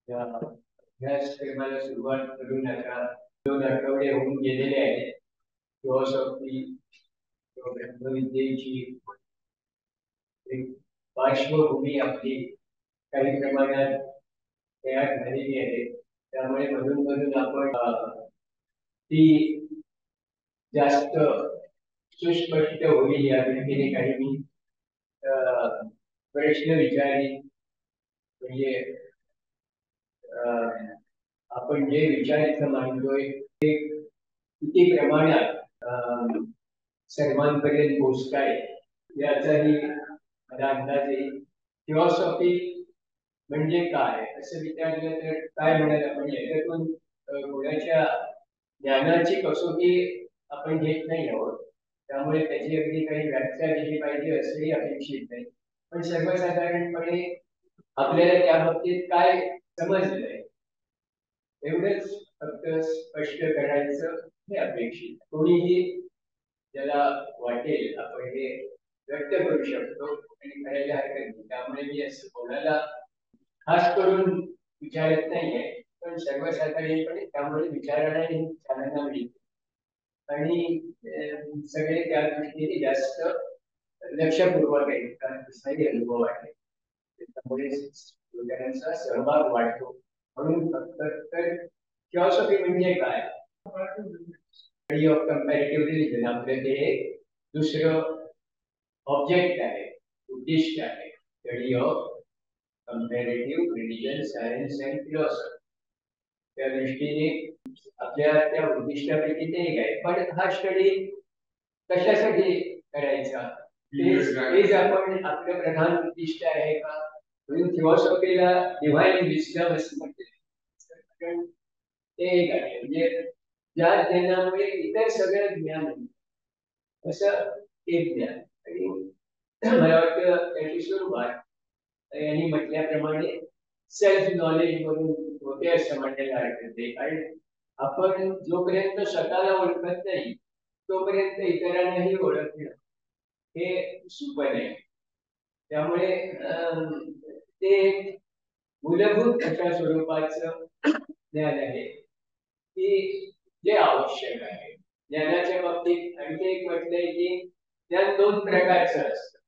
या अभ्यासक्रमाला सुरुवात करून आता 2 आठवडे होऊन गेलेले आहेत. फिलॉसॉफी किंवा ब्रह्मविद्येची एक पार्श्वभूमी आपली काही प्रमाणात तयार झालेली आहे. त्यामुळे मधून मधून आपण ती जास्त सुस्पष्ट होईल या दृष्टीने काही मी प्रश्न विचारले. म्हणजे आपण जे विचार इथं मांडतोय ते किती प्रमाणात सर्वांपर्यंत पोहोचताय याचाही मला अंदाज येईल. फिलॉसॉफी म्हणजे काय असं विचारलं तर काय म्हणाल आपण याच्यातून कोणाच्या ज्ञानाची कसोटी आपण घेत नाही आहोत. त्यामुळे त्याची अगदी काही व्याख्या दिली पाहिजे असंही अपेक्षित नाही. पण सर्वसाधारणपणे आपल्याला त्या बाबतीत काय समजलंय एवढंच फक्त स्पष्ट करायचं हे अपेक्षित. कोणीही ज्याला वाटेल आपण हे व्यक्त करू शकतो आणि करायला हरकत नाही. त्यामुळे मी असं कोणाला खास करून विचारत नाहीये, पण सर्वसाधारणपणे त्यामुळे विचारायला चालना मिळते आणि सगळे त्या दृष्टीने जास्त लक्षपूर्वक आहेत कारण तसाही अनुभव आहे. त्यामुळे लोकांचा सहभाग वाढतो. म्हणून फक्त तर फिलॉसॉफी म्हणजे काय, स्टडी ऑफ कंपॅरेटिव्ह रिलीजन आपलं ते दुसरं ऑब्जेक्ट आहे, उद्दिष्ट आहे. Study of comparative religion science and philosophy त्या दृष्टीने आपल्या त्या उद्दिष्टापैकी ते एक आहे. पण हा स्टडी कशासाठी करायचा तेच आपण आपलं प्रधान उद्दिष्ट आहे का? म्हणून फिलॉसॉफीला डिव्हाइन विस्डम असं म्हटलं. ते एक आहे म्हणजे ज्या ज्ञानामुळे इतर सगळं ज्ञान असं एक ज्ञान. आणि मला वाटतं त्याची सुरुवात यांनी म्हटल्याप्रमाणे सेल्फ नॉलेज म्हणून होते असं म्हणायला हरकत नाही. कारण आपण जोपर्यंत स्वतःला ओळखत नाही तोपर्यंत इतरांनाही ओळखणं हे सोपं नाही. त्यामुळे ते मूलभूत अशा स्वरूपाचं ज्ञान आहे की जे आवश्यक आहे. ज्ञानाच्या बाबतीत आणखी एक म्हटलंय की ज्ञान 2 प्रकारचं असतं.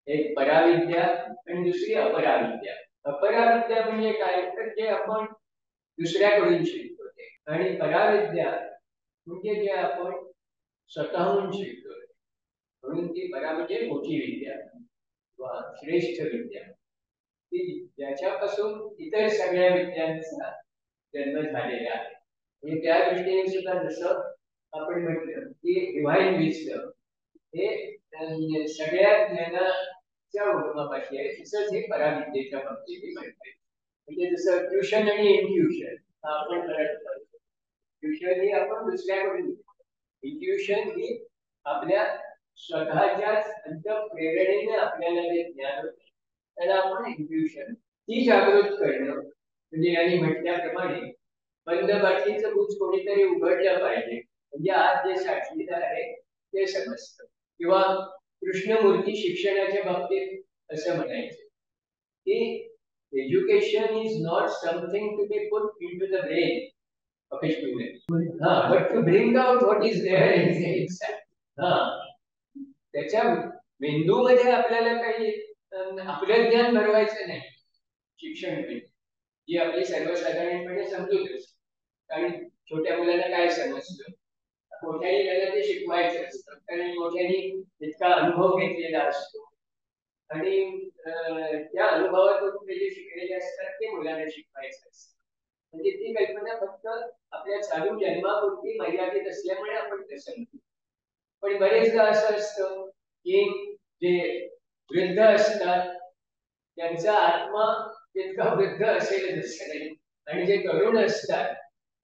एक पराविद्या आणि दुसरी अपराविद्या. अपराविद्या म्हणजे काय तर जे आपण दुसऱ्याकडून शिकतो ते, आणि पराविद्या म्हणजे जे आपण स्वतःहून शिकतो. म्हणून ती परा म्हणजे मोठी विद्या किंवा श्रेष्ठ विद्या की ज्याच्यापासून इतर सगळ्या विद्यांचा जन्म झालेला आहे. म्हणजे त्या दृष्टीने सुद्धा जसं आपण म्हटलं की डिव्हाइन विस्डम हे सगळ्या ज्ञानाच्या उगमापाशी आहे, तसंच हे पराविद्येच्या बाबतीत म्हणतात. म्हणजे जसं ट्युशन आणि इंट्युशन आपण करत असतो. ट्युशन ही आपण दुसऱ्याकडून, इंट्युशन ही आपल्या स्वतःच्याच अंतःप्रेरणेने आपल्याला जे ज्ञान होते त्याला आपण इंट्युशन ती जागृत करणं. म्हणजे यांनी म्हटल्याप्रमाणे बंद बाटलीचं बुच कोणीतरी उघडलं पाहिजे म्हणजे आज जे साठलेलं आहे ते समजतं. किंवा कृष्णमूर्ती शिक्षणाच्या बाबतीत असं म्हणायचं की education is not something to be put in to the brain of a student, but to bring out what is there inside. त्याच्या मेंदूमध्ये आपल्याला काही आपलं ज्ञान भरवायचं नाही. शिक्षण म्हणजे जी आपली सर्वसाधारणपणे समजूत असते. कारण छोट्या मुलांना काय समजतं, मोठ्याने त्याला ते शिकवायचं असतं कारण मोठ्याने इतका अनुभव घेतलेला असतो आणि त्या अनुभवातून ते जे शिकलेले असतात ते मुलांना शिकवायचं असतं. म्हणजे ती कल्पना फक्त आपल्या चालू जन्मापुरती मर्यादित असल्यामुळे आपण तसं म्हणतो. पण बरेचदा असं असतं की जे वृद्ध असतात त्यांचा आत्मा तितका वृद्ध असेल असं नाही, आणि जे तरुण असतात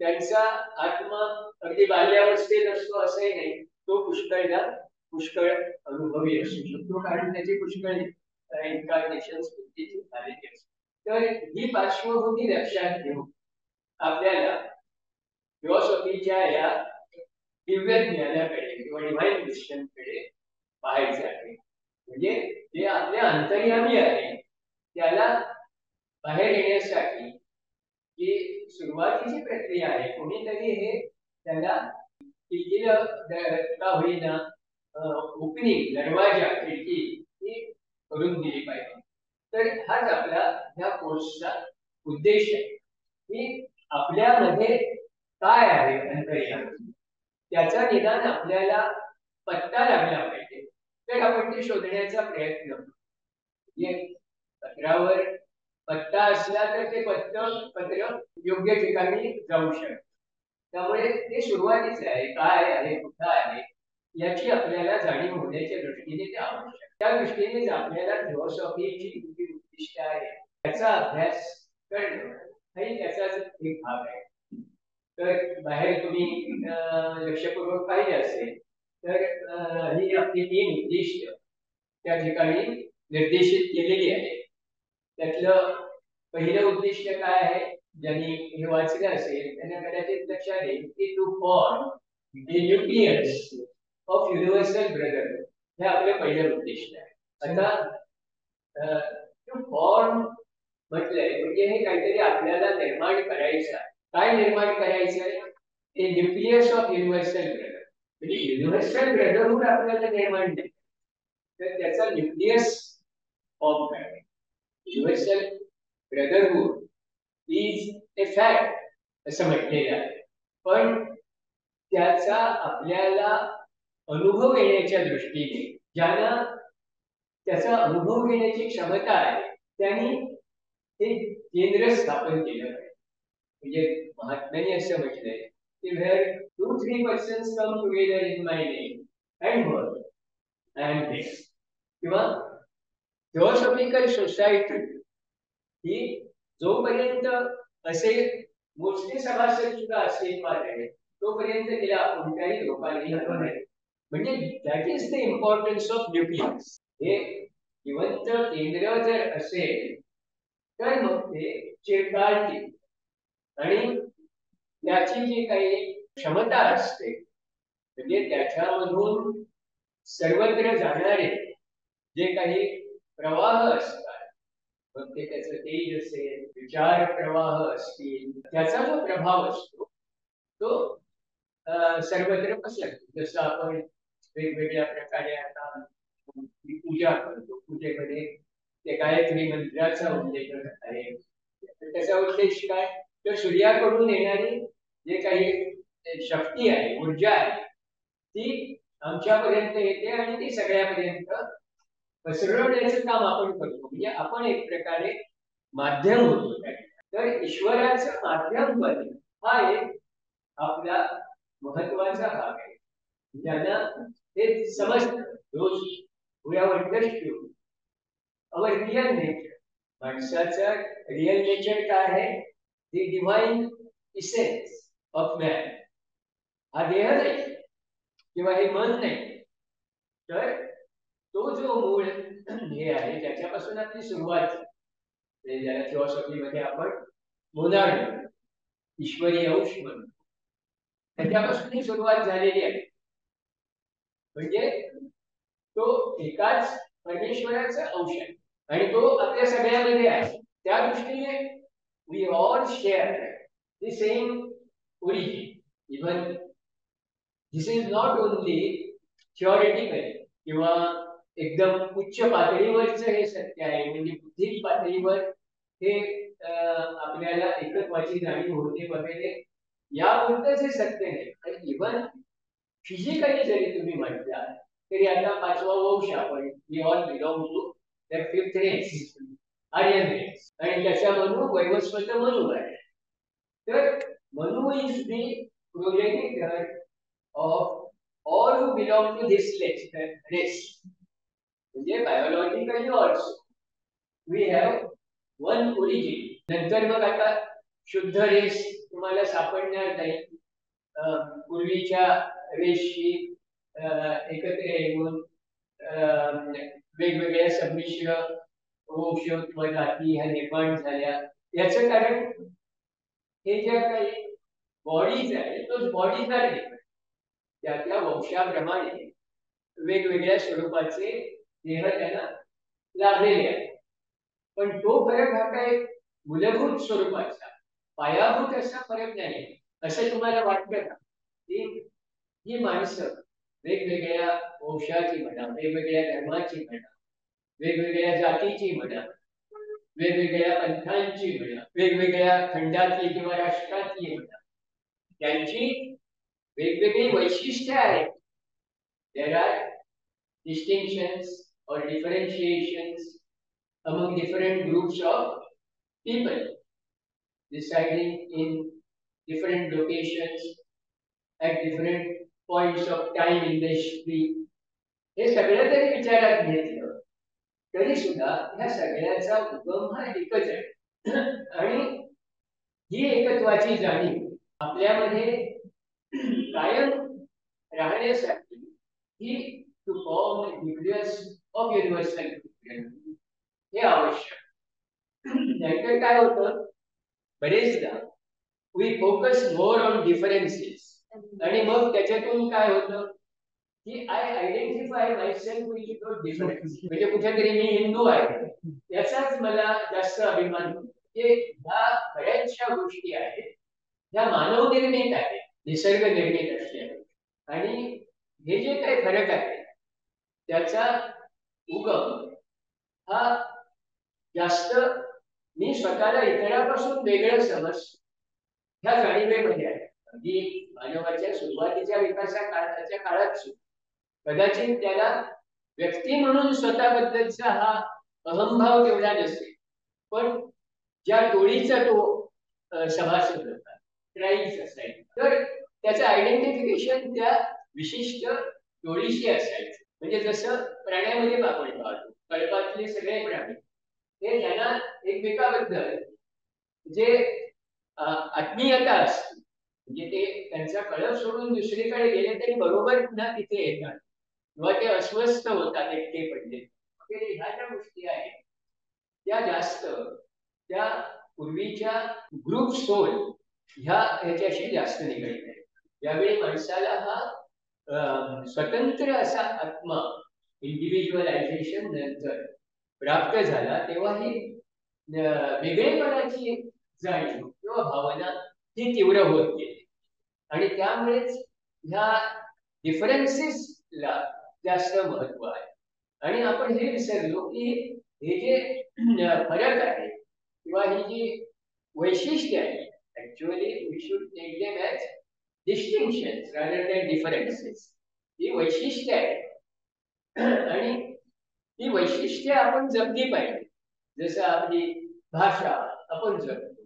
त्यांचा आत्मा अगदी बाल्यावस्थेत असतो असंही नाही. तो पुष्कळ अनुभवी असू शकतो कारण त्याची पुष्कळ इन्कार्नेशन्स झालेली असते. तर ही पार्श्वभूमी लक्षात घेऊन आपल्याला फिलॉसॉफीच्या या दिव्य ज्ञानाकडे किंवा डिव्हाइन विस्डमकडे पाहायचं आहे. म्हणजे जे आपल्या अंतर्यामी आहे त्याला बाहेर येण्यासाठी जी सुरुवातीची प्रक्रिया आहे कोणीतरी हे त्याला खिडकीला का होईना ओपनिंग दरवाजा खिडकी ही करून दिली पाहिजे. तर हाच आपला ह्या कोर्सचा उद्देश आहे की आपल्यामध्ये काय आहे अंतर्यामी त्याचा निदान आपल्याला पत्ता लागला पाहिजे. तर आपण ते शोधण्याचा प्रयत्न म्हणजे पत्रावर पत्ता असला तर ते पत्र योग्य ठिकाणी जाऊ शकते. त्यामुळे ते सुरुवातीच आहे काय आहे कुठं आहे याची आपल्याला जाणीव होण्याच्या दृष्टीने ते आवश्यक. त्या दृष्टीने आपल्याला फिलॉसॉफीची किती उद्दिष्ट आहे त्याचा अभ्यास करणं हाही त्याचाच एक भाग आहे. तर बाहेर तुम्ही लक्षपूर्वक पाहिजे असेल तर ही आपली 3 उद्दिष्ट त्या ठिकाणी निर्देशित केलेली आहे. त्यातलं पहिलं उद्दिष्ट काय आहे ज्यांनी हे वाचलं असेल त्यांना कदाचित लक्षात येईल की to form the nucleus of universal brotherhood हे आपलं पहिलं उद्दिष्ट आहे. आता टू फॉर्म म्हटलंय म्हणजे हे काहीतरी आपल्याला निर्माण करायचं आहे. काय निर्माण करायचं आहे ते न्यूक्लियस ऑफ युनिव्हर्सल ब्रदरहुड म्हणजे युनिव्हर्सल ब्रदरहुड आपल्याला निर्माण नाही तर त्याचा न्यूक्लियस फॉर्म करायचा. Universal brotherhood is a fact असं म्हटलेलं आहे. पण त्याचा आपल्याला अनुभव येण्याच्या दृष्टीने ज्यांना त्याचा अनुभव घेण्याची क्षमता आहे त्यांनी ते केंद्र स्थापन केलं पाहिजे. म्हणजे महात्म्याने असं म्हटलंय की where 2-3 persons come together in my name and work I am there. किंवा थिओसॉफिकल सोसायटी ही जोपर्यंत असे मोजके सभासद सुद्धा अस्तित्वात आहे तोपर्यंत तिला कोणत्याही लोकांनी हवं नाही. म्हणजे that is the importance of nucleus. हे जिवंत केंद्र जर असेल तर मग ते चिरकाल आणि त्याची जी काही क्षमता असते म्हणजे त्याच्यामधून सर्वत्र जाणारे जे काही प्रवाह असतात मग ते त्याचं तेज असेल विचार प्रवाह असतील त्याचा जो प्रभाव असतो तो सर्वत्र पसरतो. जसं आपण वेगवेगळ्या प्रकारे आता पूजा करतो पूजेमध्ये ते गायत्री मंत्राचा उल्लेख आहे. त्याचा उद्देश काय तर सूर्याकडून येणारी जे काही शक्ती आहे ऊर्जा आहे ती आमच्यापर्यंत येते आणि ती सगळ्यापर्यंत पसरवण्याचं काम आपण करतो. म्हणजे आपण एक प्रकारे माध्यम होतो. तर ईश्वराचं माध्यम बनणं हा एक आपला महत्वाचा भाग आहे. ज्यांना हे समजतं रोज we have understood our real nature. माणसाचा रियल नेचर काय आहे the divine essence of man. हा देह नाही किंवा हे मन नाही तर तो जो मूळ हे आहे त्याच्यापासून आपली सुरुवात ज्याला थिओसॉफीमध्ये आपण मोनाड म्हणतो ईश्वरी अंश म्हणतो त्याच्यापासून ही सुरुवात झालेली आहे. म्हणजे तो एकाच परमेश्वराचा अंश आहे आणि तो आपल्या सगळ्यामध्ये आहे. त्या दृष्टीने we all share the same origin. Even this is not only theoretical किंवा एकदम उच्च पातळीवरचं हे सत्य आहे म्हणजे बुद्धिक पातळीवर हे आपल्याला एकत्वाची जाणीव होते वगैरे यापुरतंच हे सत्य नाही. आणि इव्हन फिजिकली जरी तुम्ही म्हटलं तरी आता 5वा वंश आपण we all belong to the 5th race Aryan race आणि त्याच्यामधून वैवस्वत मनु आहे. तर Manu is the progenitor of all who belong to this race. म्हणजे biologically also we have one origin. नंतर मग आता शुद्ध रेस तुम्हाला सापडणार नाही. पूर्वीच्या रेसशी एकत्र येऊन वेगवेगळ्या संमिश्र वंश किंवा जाती ह्या निर्माण झाल्या. याचं कारण हे ज्या काही बॉडीज आहे तोच बॉडीजला त्या त्या वंशाप्रमाणे वेगवेगळ्या स्वरूपाचे देह त्यांना लाभलेले आहेत. पण तो फरक हा काही मूलभूत स्वरूपाचा पायाभूत असा फरक नाही असं तुम्हाला वाटतं का की ही माणसं वेगवेगळ्या वंशाची म्हणा, वेगवेगळ्या धर्माची म्हणा, वेगवेगळ्या जातीची म्हणा, वेगवेगळ्या पंथांची म्हणा, वेगवेगळ्या खंडातली किंवा राष्ट्रातली म्हणा, त्यांची वेगवेगळी वैशिष्ट्ये आहेत. There are distinctions or differentiations among different groups of people residing in different locations at different points of time in the history. हे सगळं जरी विचारात घेतलं तरी सुद्धा ह्या सगळ्याचा उगम हा एकच आहे. आणि ही एकत्वाची जाणीव आपल्यामध्ये कायम राहण्यासाठी ही to form nucleus of universal हे आवश्यक. नाहीतर काय होतं बरेचदा we focus more on differences आणि मग त्याच्यातून काय होतं की I identify myself with those difference. म्हणजे कुठेतरी मी हिंदू आहे याचाच मला जास्त अभिमान होतो. ह्या बऱ्याचशा गोष्टी आहेत ज्या मानव निर्मित आहेत, निसर्ग निर्मित असल्या आणि हे जे काही फरक आहे त्याचा उगम हा जास्त मी स्वतःला इतरांपासून वेगळं समज ह्या जाणीवेमध्ये आहे. अगदी मानवाच्या सुरुवातीच्या काळाच्या काळात कदाचित त्याला व्यक्ती म्हणून स्वतःबद्दलचा हा अहंभाव तेवढा नसेल, पण ज्या टोळीचा तो सभासद होता, ट्राईब्स असायचे, तर त्याचं आयडेंटिफिकेशन त्या विशिष्ट टोळीशी असायचं. म्हणजे जसं प्राण्यामध्ये आपण पाहतो, कळपातले सगळे प्राणी हे त्यांना एकमेकाबद्दल जे आत्मीयता असते, म्हणजे ते त्यांचा कळप सोडून दुसरीकडे गेले तरी बरोबर पुन्हा तिथे येतात किंवा ते अस्वस्थ होतात एकटे पडले वगैरे, ह्या ज्या गोष्टी आहेत त्या जास्त त्या पूर्वीच्या ग्रुप सोल ह्याच्याशी जास्त निगडीत आहे. ज्यावेळी माणसाला हा स्वतंत्र असा आत्मा इंडिव्हिज्युअलायझेशन नंतर प्राप्त झाला तेव्हा ही वेगळेपणाची जाणीव किंवा भावना ही तीव्र होत गेली आणि त्यामुळेच ह्या डिफरन्सेसला जास्त महत्व आहे. आणि आपण हे विसरलो की हे जे फरक आहे किंवा ही जी वैशिष्ट्य आहे, actually we should take them as distinctions rather than differences. ही वैशिष्ट्य आहे आणि ही वैशिष्ट्ये आपण जपली पाहिजे. जसं आपली भाषा आपण जपतो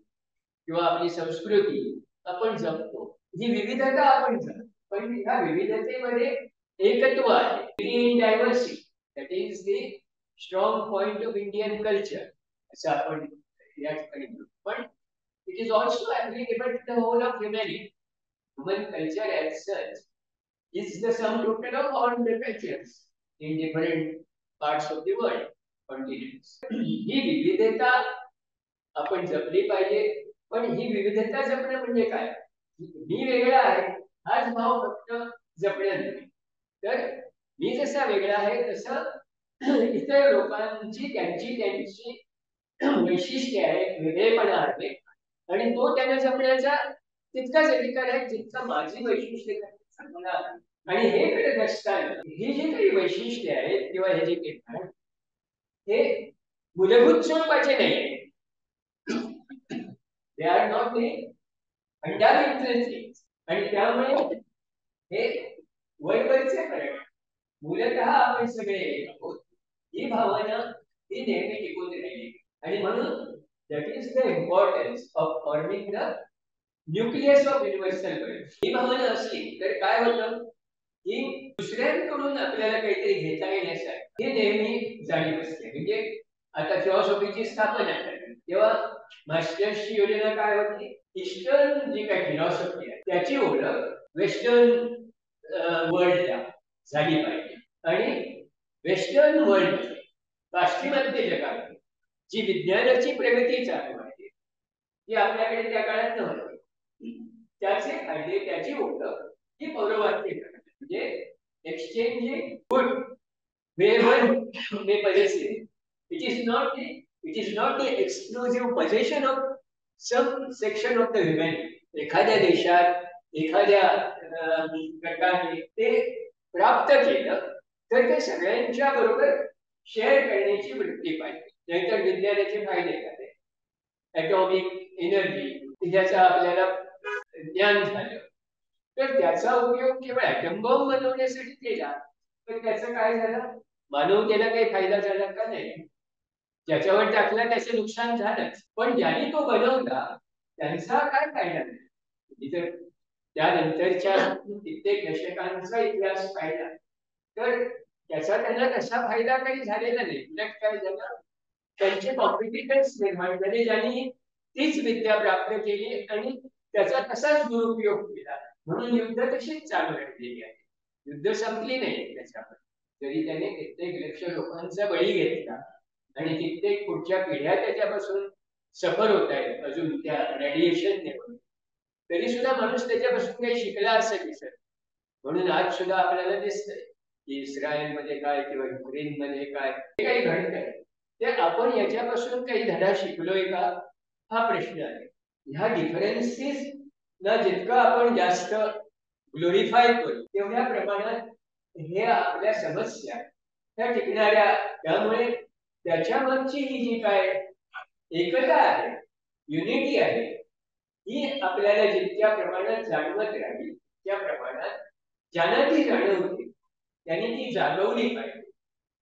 किंवा आपली संस्कृती आपण जपतो, ही विविधता आपण जपतो, पण ह्या विविधतेमध्ये एकत्व आहे. In diversity that is the strong point of Indian culture असं आपण या ठिकाणी म्हणतो. पण it is also applicable to the whole of humanity. Human culture as such is the sum total of all the cultures in different parts of the world, continents. ही विविधता आपण जपली पाहिजे. पण ही विविधता जपणं म्हणजे काय? मी वेगळा आहे हाच भाव फक्त जपण्यात नव्हे, तर मी जसा वेगळा आहे तसं इतर लोकांची त्यांची त्यांची वैशिष्ट्ये आहेत, वेगळेपणा आहे आणि तो त्यांना जपण्याचा तितकाच अधिकार आहे जितका माझी वैशिष्ट्ये मला. आणि हे करत असताना ही जी काही वैशिष्ट्ये आहेत किंवा हे जे काही हे मूलभूत स्वरूपाचे नाही, they are not the fundamental things. आणि त्यामुळे हे वरवरचे फरक मूलतः आपण सगळे आहोत ही भावना ही नेहमी टिकून राहिली. आणि म्हणून that is the importance of forming the nucleus of universal world. ही भावना असली तर काय होतं की दुसऱ्यांकडून आपल्याला काहीतरी घेता येण्यासाठी हे नेहमी जाणीव असते. म्हणजे आता फिलॉसॉफीची स्थापना झाली तेव्हा मास्टर्सची योजना काय होती? ईस्टर्न जी काही फिलॉसॉफी आहे त्याची ओळख वेस्टर्न वर्ल्डला झाली पाहिजे. आणि वेस्टर्न वर्ल्ड पाश्चिमात्य जगात जी विज्ञानाची प्रगती चालू आहे ती आपल्याकडे त्या काळात नव्हती. त्याचे फायदे त्याची ओळख ही पौरवात्य म्हणजे exchanging good wherever may possess it. It is not the exclusive possession of some section of the human, एखाद्या देशात एखाद्या गटाने ते प्राप्त केलं तर ते सगळ्यांच्या बरोबर शेअर करण्याची वृत्ती पाहिजे. नाहीतर विज्ञानाचे फायदे काय? ॲटॉमिक एनर्जी ज्याचं आपल्याला ज्ञान झालं तर त्याचा उपयोग केवळ ॲटम बॉम्ब बनवण्यासाठी केला तर त्याचं काय झालं? मानवतेला काही फायदा झाला का? नाही. ज्याच्यावर टाकला त्याचे नुकसान झालंच, पण ज्यांनी तो बनवला त्यांचा काय फायदा नाही? जर त्यानंतरच्या कित्येक दशकांचा इतिहास पाहिला तर त्याचा त्यांना तसा फायदा काही झालेला नाही. उलट काय झालं, त्यांचे कॉम्पिटिटर्स निर्माण झाले ज्यांनी तीच विद्या प्राप्त केली आणि त्याचा तसाच दुरुपयोग केला. म्हणून युद्ध तशीच चालू राहिलेली आहे. युद्ध संपली नाही त्याच्यावर, जरी त्याने कित्येक लक्ष लोकांचा बळी घेतला आणि कित्येक पुढच्या पिढ्या त्याच्यापासून सफर होत आहेत अजून त्या रेडिएशनने, तरी सुद्धा माणूस त्याच्यापासून काही शिकला असं दिसत. म्हणून आज सुद्धा आपल्याला दिसतंय की इस्रायलमध्ये काय किंवा युक्रेनमध्ये काय हे काही घडतंय ते आपण याच्यापासून काही धडा शिकलोय का, हा प्रश्न आहे. ह्या डिफरन्सेस ना जितकं आपण जास्त ग्लोरिफाय करू तेवढ्या प्रमाणात हे आपल्या समस्या त्या टिकणाऱ्या, त्यामुळे त्याच्या मागची ही जी काय एकता आहे, युनिटी आहे, ही आपल्याला जितक्या प्रमाणात जाणवत राहील त्या प्रमाणात ज्यांना ती जाणवते त्यांनी ती जागवली पाहिजे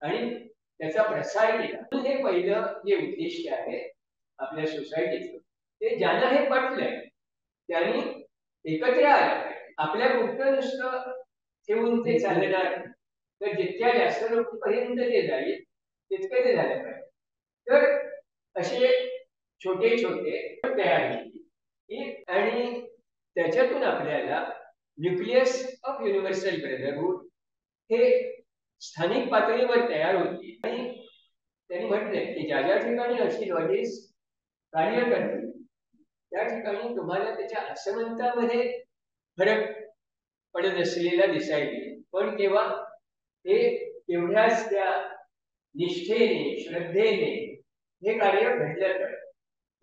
आणि त्याचा प्रसार केला. हे पहिलं जे उद्दिष्ट आहे आपल्या सोसायटीचं, ते ज्यांना हे पटलंय त्यांनी एकत्र आलं पाहिजे. आपल्या पुढचं नुसतं ठेवून ते चालणार, तर जितक्या जास्त लोकांपर्यंत ते जाईल तितकं ते झालं पाहिजे. तर असे छोटे छोटे तयार केली आणि त्याच्यातून आपल्याला न्यूक्लियस ऑफ युनिव्हर्सल ब्रदरहूड हे स्थानिक पातळीवर तयार होती. आणि त्यांनी म्हटलंय की ज्या ज्या ठिकाणी अशी लॉजिस कार्य करतील त्या ठिकाणी तुम्हाला त्याच्या असमंतामध्ये फरक पडत असलेला दिसायला, पण तेव्हा हे तेवढ्याच त्या निष्ठेने श्रद्धेने हे कार्य घडलं तर,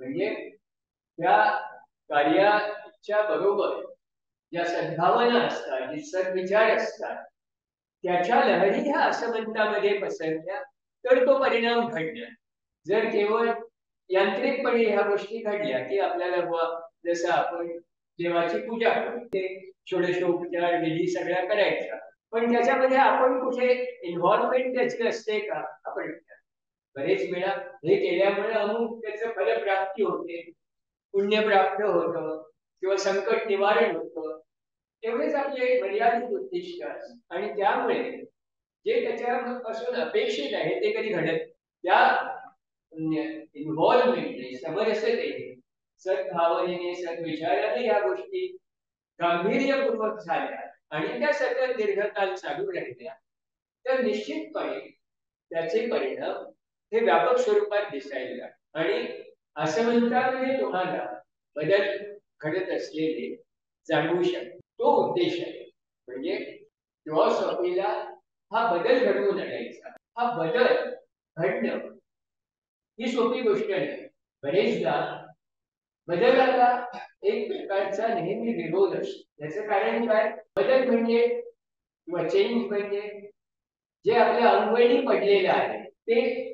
म्हणजे त्या कार्याच्या बरोबर ज्या सद्भावना असतात, जे सद्विचार असतात, त्याच्या लहरी ह्या असमंतामध्ये पसरल्या तर तो परिणाम घडणार. जर केवळ यांत्रिकपणे ह्या गोष्टी घडल्या की आपल्याला जसं आपण देवाची पूजा करते, षोडशोपचार विधी सगळ्या करायच्या, पण त्याच्यामध्ये आपण कुठे इन्व्हॉल्वमेंट त्याची असते का? आपण बरेच वेळा हे केल्यामुळे अमुक त्याचं फलप्राप्ती होते, पुण्य प्राप्त होतं किंवा संकट निवारण होतं, एवढेच आपले मर्यादित उद्दिष्ट असतं आणि त्यामुळे जे त्याच्यापासून अपेक्षित आहे ते कधी घडत. त्या इन्व्हॉल्वमेंटने, समरसतेने, सद्भावनेने, सद्विचाराने या गोष्टी गांभीर्यपूर्वक झाल्या आणि त्या सतत दीर्घकाल चालू राहिल्या तर निश्चितपणे त्याचे परिणाम हे व्यापक स्वरूपात दिसायला आणि असमंतामध्ये तुम्हाला बदल घडत असलेले जाणवू शकतो. तो उद्देश आहे. म्हणजे फिलॉसॉफीला हा बदल घडवून आणायचा. हा बदल घडणं ही सोपी गोष्ट नाही. बरेचदा बदलाला एक प्रकारचा नेहमी विरोध असतो. याचं कारण काय? बदल म्हणजे किंवा चेंज म्हणजे जे आपल्या अंगवळणी पडलेलं आहे ते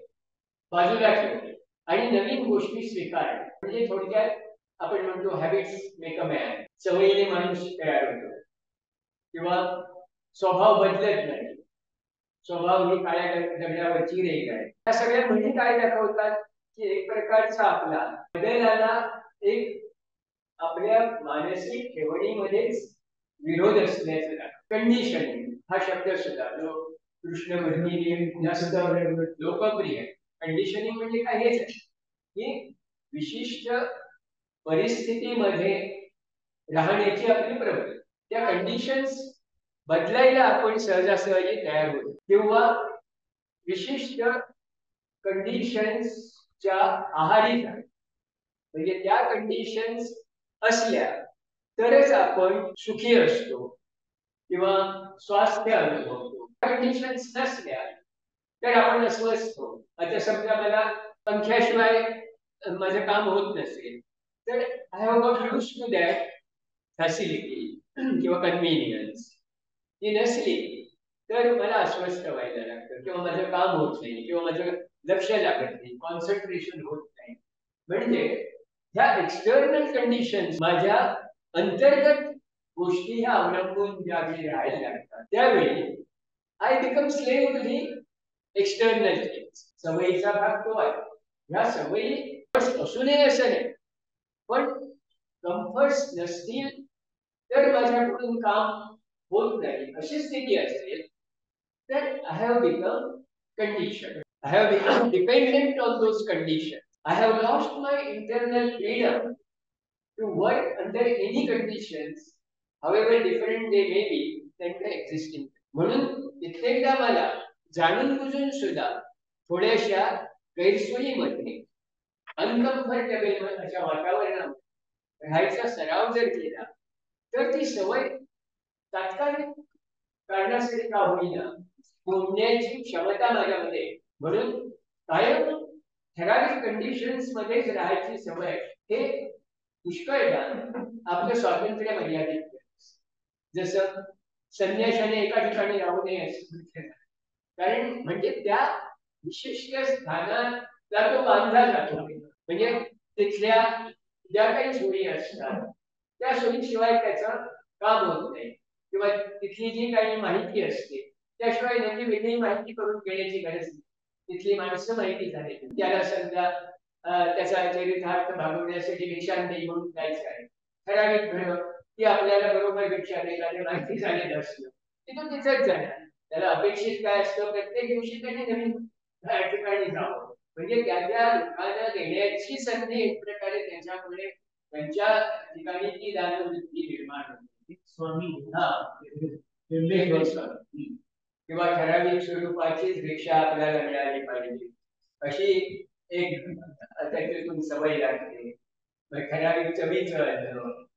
बाजूला ठेवणे आणि नवीन गोष्टी स्वीकारणे. म्हणजे थोडक्यात आपण म्हणतो हॅबिट्स मेक अ मॅन, सवयीने माणूस तयार होतो किंवा स्वभाव बदलत नाही, स्वभाव ही काळ्या दगडावरची रेघ आहे. या सगळ्या म्हणजे काय दाखवतात की एक प्रकारचा आपला बदलाला एक आपल्या मानसिक ठेवणीमध्येच विरोध असल्याचं कंडिशनिंग हा शब्द सुद्धा जो कृष्ण भजनी जास्त लोकप्रिय आहे. कंडिशनिंग म्हणजे काय? हेच आहे की विशिष्ट परिस्थितीमध्ये राहण्याची आपली प्रवृत्ती, त्या कंडिशन्स बदलायला आपण सहजासहजी तयार होतो किंवा विशिष्ट कंडिशन्सच्या आहारी जातो. म्हणजे त्या कंडिशन्स असल्या तरच आपण सुखी असतो किंवा स्वास्थ्य अनुभवतो. कंडिशन्स नसल्या तर आपण अस्वस्थ होतो. आता समजा मला पंख्याशिवाय माझं काम होत नसेल तर I have got use to that facility किंवा कन्व्हिनियन्स. ती नसली तर मला अस्वस्थ व्हायला लागतं किंवा माझं काम होत नाही किंवा माझं लक्ष लागत नाही, कॉन्सन्ट्रेशन होत नाही. म्हणजे ह्या एक्सटर्नल कंडिशन्स माझ्या अंतर्गत गोष्टी ह्या अवलंबून ज्यावेळी राहायला लागतात त्यावेळी I become slave to the external things. सवयीचा भाग तो आहे. ह्या सवयी असू नये असं नाही, पण कम्फर्ट्स नसतील तर माझ्याकडून काम होत नाही अशी स्थिती असेल तर I have become condition. I have become dependent on those condition. I have lost my internal freedom to work under any conditions however different they may be than the existing. म्हणून कित्येकदा मला जाणून बुजून सुद्धा थोड्याशा गैरसोयीमध्ये अनकम्फर्टेबल अशा वातावरणामध्ये राहायचा सराव जर केला तर ती सवय तात्कालिक कारणासाठी का होईना होण्याची क्षमता माझ्यामध्ये. म्हणून कायम ठराविक कंडिशन्स मध्येच राहायची सवय हे पुष्कळदा आपलं स्वातंत्र्य मर्यादित करतं. जसं संन्याशाने एका ठिकाणी राहू नये असं म्हटलं, कारण म्हणजे त्या विशिष्ट स्थानाला तो बांधला जातो. म्हणजे तिथल्या ज्या काही सोयी असतात त्या सोयीशिवाय त्याचं काम होत नाही किंवा तिथली जी काही माहिती असते त्याशिवाय त्याची वेगळी माहिती करून घेण्याची गरज नाही. तिथली माणसं माहिती झाली त्याला समजा त्याचा चरितार्थ भागवण्यासाठी भिक्षांदेही म्हणून जायचं आहे, ठराविक घर ती आपल्याला बरोबर भिक्षा देणारे माहिती झालेलं असलं की तो तिथंच जाणार. त्याला अपेक्षित काय असतं, प्रत्येक दिवशी त्यांनी नवीन ठिकाणी जावं, म्हणजे त्या लोकांना देण्याची संधी एक प्रकारे त्यांच्यामुळे त्यांच्या ठिकाणी ती दानवृत्ती निर्माण होते. स्वामी किंवा ठराविक स्वरूपाचीच भिक्षा आपल्याला मिळाली पाहिजे अशी एक त्याच्यातून सवय लागते. ठराविक चवीचं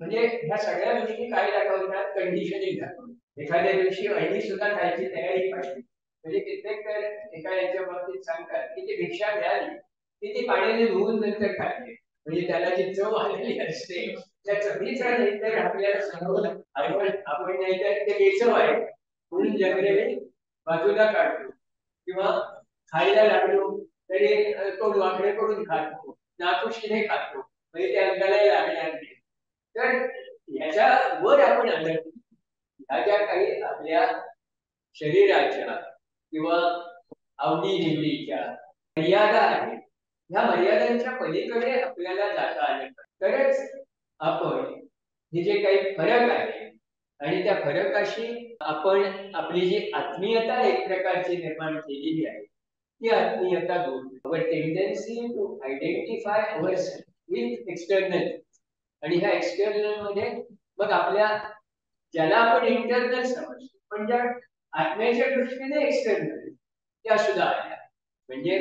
म्हणजे ह्या सगळ्या गोष्टी काय दाखवतात, कंडिशनिंग दाखवतात. एखाद्या दिवशी अळणी सुद्धा खायची तयारी पाहिजे. म्हणजे कित्येक तर एका याच्या बाबतीत सांगतात की ती भिक्षा मिळाली की ती पाण्याने धुवून नंतर खाते, म्हणजे त्याला जी चव आलेली असते त्या चवीचा नाही तर आपल्याला सांगून आपण नाही तर ते बेचव आहे म्हणून जगणे बाजूला काढतो किंवा खायला लागलो तरी तो वाकडे करून खातो, नाखुशीने खातो, म्हणजे त्या अंगाला लागणार नाही. तर याच्यावर आपण आलं ह्या ज्या काही आपल्या शरीराच्या किंवा आवडी निवडीच्या मर्यादा आहेत, ह्या मर्यादांच्या पलीकडे आपल्याला जाता आलं तरच आपण हे जे काही फरक आहे आणि त्या फरकाशी आपण आपली जी आत्मीयता एक प्रकारची निर्माण केलेली आहे ती आत्मीयता दूर. Our tendency to identify ourselves with external, आणि ह्या एक्सटर्नल मध्ये मग आपल्या ज्याला आपण इंटरनल समजतो पण ज्या आत्म्याच्या दृष्टीने एक्सटर्नल त्या सुद्धा आल्या. म्हणजे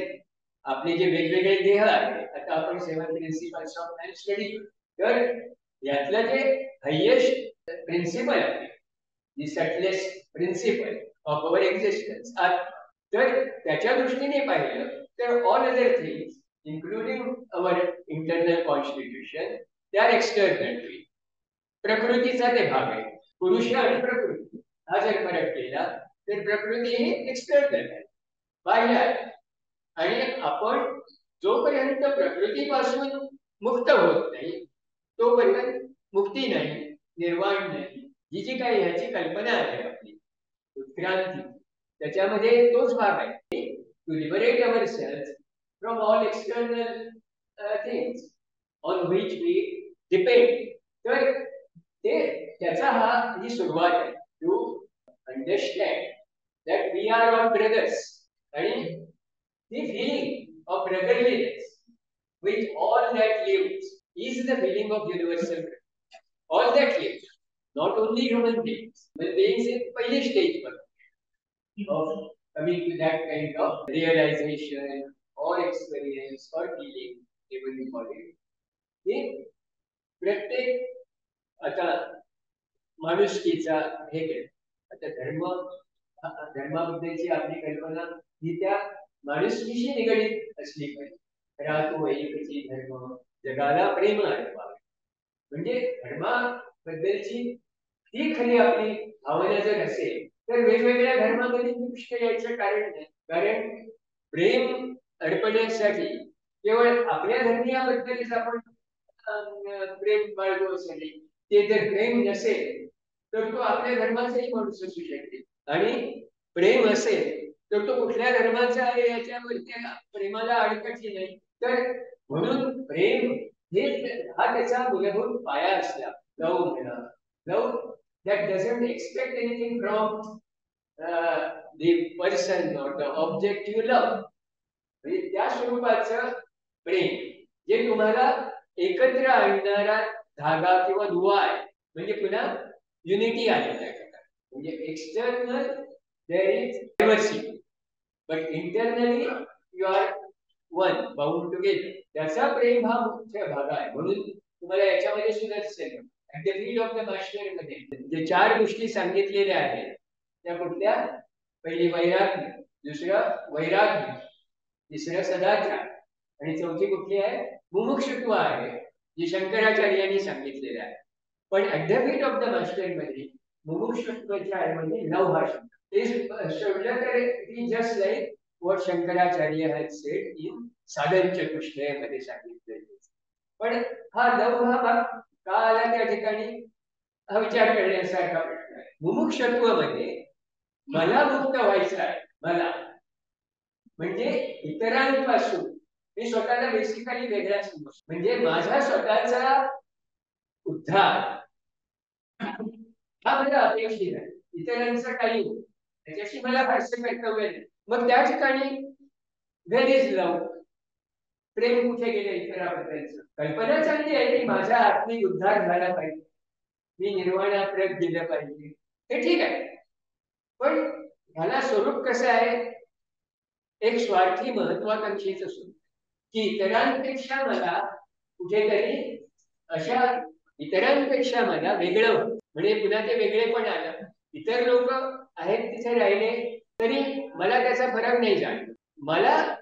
आपले जे वेगवेगळे देह आहेत, आता आपण 7 प्रिन्सिपल्स ऑफ मॅन स्टडी, तर यातलं जे हायेस्ट प्रिन्सिपल आहे, the subtlest principle of our existence, तर त्याच्या दृष्टीने पाहिलं तर all other things including our internal constitution त्या एक्सटर्नल. प्रकृतीचा ते भाग आहे. पुरुष आणि प्रकृती हा जर फरक केला तर प्रकृती ही एक्सटर्नल आहे, बाह्य आहे, आणि आपण जोपर्यंत प्रकृतीपासून मुक्त होत नाही तोपर्यंत मुक्ती नाही, निर्वाण नाही. ही जी काही ह्याची कल्पना आहे आपली उत्क्रांती, त्याच्यामध्ये तोच भाग आहे to liberate our self from all external things on which we depend. तर ते त्याचा ही सुरुवात आहे to understand that we are all brothers, आणि ती feeling of brotherliness with all that lives is the feeling of universal brotherhood. All that lives, not only human beings. Human beings in पहिली stage of coming to that kind of realization or experience or feeling, even we call it. हे प्रत्येक आता माणुसकीचा हे केलं. आता धर्माबद्दलची आपली कल्पना ही त्या माणुसकीशी निगडीत असली पाहिजे. राहतो एकची धर्म जगाला प्रेम अर्पावे. म्हणजे धर्माबद्दलची ही खरी आपली भावना जर असेल तर वेगवेगळ्या धर्मामध्ये निष्ठ यायचं कारण नाही. कारण प्रेम अर्पण्यासाठी केवळ आपल्या धर्मीयाबद्दलच आपण प्रेम बाळगू असं नाही. ते जर प्रेम नसेल तर तो आपल्या धर्माचाही माणूस असू शकेल, आणि प्रेम असेल तर तो कुठल्या धर्माचा आहे याच्यावर त्या प्रेमाला अडकची नाही. तर म्हणून प्रेम हे हा त्याचा मूलभूत पाया असला. लव म्हणा, लव that doesn't expect anything from the person or the object you love. म्हणजे त्या स्वरूपाचं प्रेम जे तुम्हाला एकत्र आणणारा धागा किंवा दुवा आहे. म्हणजे पुन्हा युनिटी आहे त्याच्यात. म्हणजे external there is diversity but internally you are one bound together. त्याचा प्रेम हा मुख्य भाग आहे. म्हणून तुम्हाला याच्यामध्ये सुद्धा दिसेल at the feet of the master मध्ये जे चार गोष्टी सांगितलेल्या आहेत त्या कुठल्या? पहिली वैराग्य, दुसरं वैराग्य, तिसरं सदाचार, आणि चौथी कुठली आहे? मुमुक्षुत्व आहे, जी शंकराचार्यांनी सांगितलेलं आहे. पण at the feet of the master मध्ये मुमुक्षुत्वाच्या ऐवजी लव हा शब्द ते सोडलं तर it just like what Shankaracharya has said in साधन चतुष्टयामध्ये सांगितलेलं. पण हा लव हा भाग का आला त्या ठिकाणी हा विचार करण्यासारखा प्रश्न आहे. मुमुक्षत्व मध्ये मला मुक्त व्हायचं आहे. मला म्हणजे इतरांपासून मी स्वतःला बेसिकली वेगळा समजतो. म्हणजे माझा स्वतःचा उद्धार हा मला अपेक्षित आहे. इतरांचं काही त्याच्याशी मला फारसं कर्तव्य नाही. मग त्या ठिकाणी व्हेर इज लव? प्रेम कुठे गेलं इतराबद्दलचं? कल्पना चांगली आहे की माझा आत्मिक उद्धार झाला पाहिजे, मी निर्वाणाप्रत गेलं पाहिजे, हे ठीक आहे. पण ह्याला स्वरूप कसं आहे? एक स्वार्थी महत्वाकांक्षीचं स्वरूप, की इतरांपेक्षा मला कुठेतरी अशा इतरांपेक्षा मला वेगळं, म्हणजे पुन्हा ते वेगळे पण आलं. इतर लोक आहेत तिथे राहिले तरी मला त्याचा फरक नाही जाणवत. मला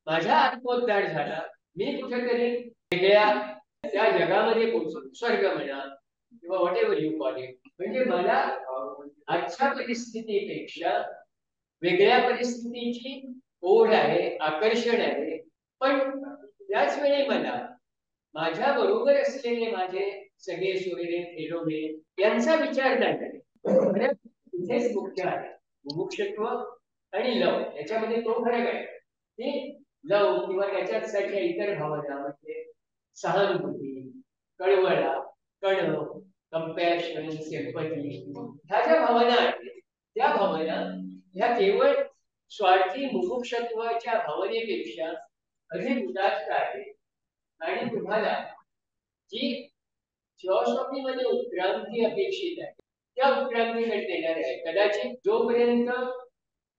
माझा आत्मोद्धार झाला, मी कुठेतरी वेगळ्या त्या जगामध्ये पोहोचलो. स्वर्ग म्हणा किंवा what ever you call it. म्हणजे मला आजच्या परिस्थितीपेक्षा वेगळ्या परिस्थितीची ओढ आहे, आकर्षण आहे. पण त्याच वेळी मला माझ्या बरोबर असलेले माझे सगळे सोयरे खेळोबे यांचा विचार नाही करे. इथेच मुख्य आहे मुमुक्षत्व आणि लव. याच्यामध्ये तो फरक आहे की लव किंवा त्याच्यात सारख्या इतर भावना म्हणजे सहानुभूती, कळवळा, कण, कंपॅशन, सिंपथी, ह्या ज्या भावना आहेत त्या भावना ह्या केवळ स्वार्थी मुमुक्षत्वाच्या भावनेपेक्षा अधिक उदात्त आहे. आणि तुम्हाला जी फिलॉसॉफीमध्ये उत्क्रांती अपेक्षित आहे त्या उत्क्रांतीकडे देणार आहे. कदाचित जोपर्यंत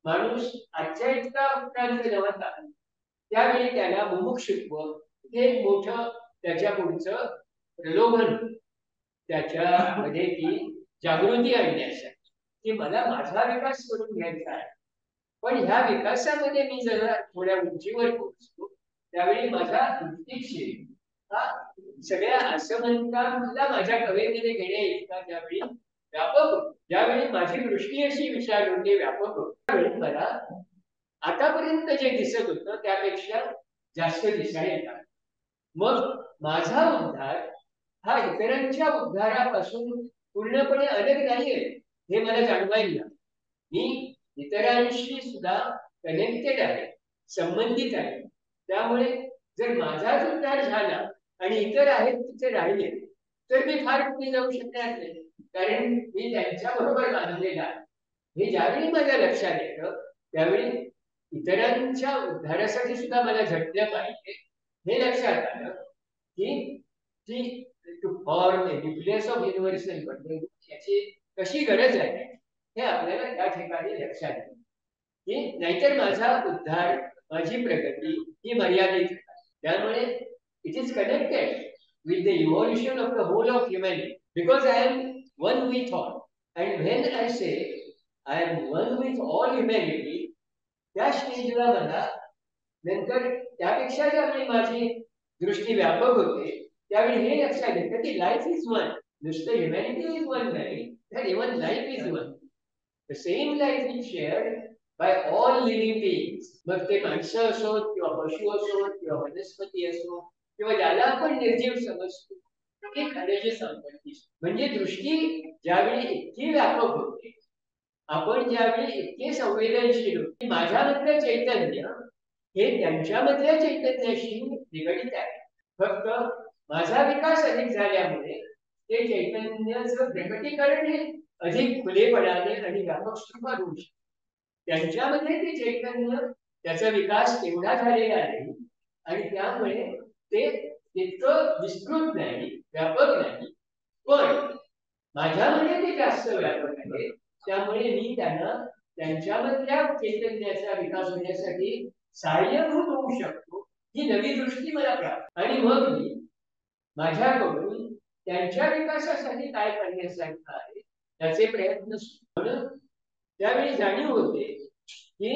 माणूस आजच्या इतका उत्क्रांत नव्हता त्यावेळी त्याला मुमुक्षुत्व हे एक मोठं त्याच्या पुढचं प्रलोभन, त्याच्यामध्ये ती जागृती आणण्यासाठी की मला माझा विकास करून घ्यायचा आहे. पण ह्या विकासामध्ये मी जरा थोड्या उंचीवर पोहोचतो त्यावेळी माझा दृष्टिक्षेप हा सगळ्या असमंतांना माझ्या कवेमध्ये घेण्या इतका ज्यावेळी व्यापक होतो, ज्यावेळी माझी दृष्टी अशी विचार होते व्यापक होतो, त्यावेळी मला आतापर्यंत जे दिसत होतं त्यापेक्षा जास्त दिसायला येतात. मग माझा उद्धार हा इतरांच्या उद्धारापासून पूर्णपणे अलग नाहीये हे मला जाणवायला. मी इतरांशी सुद्धा कनेक्टेड आहे, संबंधित आहे. त्यामुळे जर माझाच उद्धार झाला आणि इतर आहेत तिथे राहिले तर मी फार पुढे जाऊ शकणार नाही, कारण मी त्यांच्या बरोबर बांधलेला आहे. हे ज्यावेळी माझ्या लक्षात येतं त्यावेळी इतरांच्या उद्धारासाठी सुद्धा मला झटलं पाहिजे हे लक्षात आलं की ती to form a nucleus of universal बंधन याची कशी गरज आहे हे आपल्याला त्या ठिकाणी लक्षात येतं. की नाहीतर माझा उद्धार, माझी प्रगती ही मर्यादित. त्यामुळे it is connected with the evolution of the whole of humanity because I am one with all, and when I say I am one with all humanity त्या स्टेजला मला नंतर त्यापेक्षा ज्यावेळी माझी दृष्टी व्यापक होते त्यावेळी हे लक्षात येतं की लाईफ इज वन. नुसतं ह्युमॅनिटी इज वन नाही, तर even life is one. The same life is shared by all living beings. मग ते माणसं असोत किंवा पशु असोत किंवा वनस्पती असो किंवा ज्याला आपण निर्जीव समजतो ते खनिज संपत्ती. म्हणजे दृष्टी ज्यावेळी इतकी व्यापक होते, आपण ज्यावेळी इतके संवेदनशील होते, माझ्यामधलं चैतन्य हे त्यांच्यामधल्या चैतन्याशी निगडित आहे. फक्त माझा विकास अधिक झाल्यामुळे ते चैतन्याचं प्रकटीकरण हे अधिक खुलेपणाने आणि व्यापक स्वरूपात होऊ शकते. त्यांच्यामध्ये ते चैतन्य त्याचा विकास तेवढा झालेला आहे आणि त्यामुळे ते तितकं विस्तृत नाही, व्यापक नाही, पण माझ्यामध्ये ते जास्त व्यापक आहे. त्यामुळे मी त्यांना त्यांच्यामधल्या चैतन्याचा विकास होण्यासाठी सहाय्यभूत होऊ शकतो. ही नवी दृष्टी मला प्राप्त. आणि मग मी माझ्याकडून त्यांच्या विकासासाठी काय करण्यासारखं आहे त्याचे प्रयत्न म्हणून त्यावेळी जाणीव होते की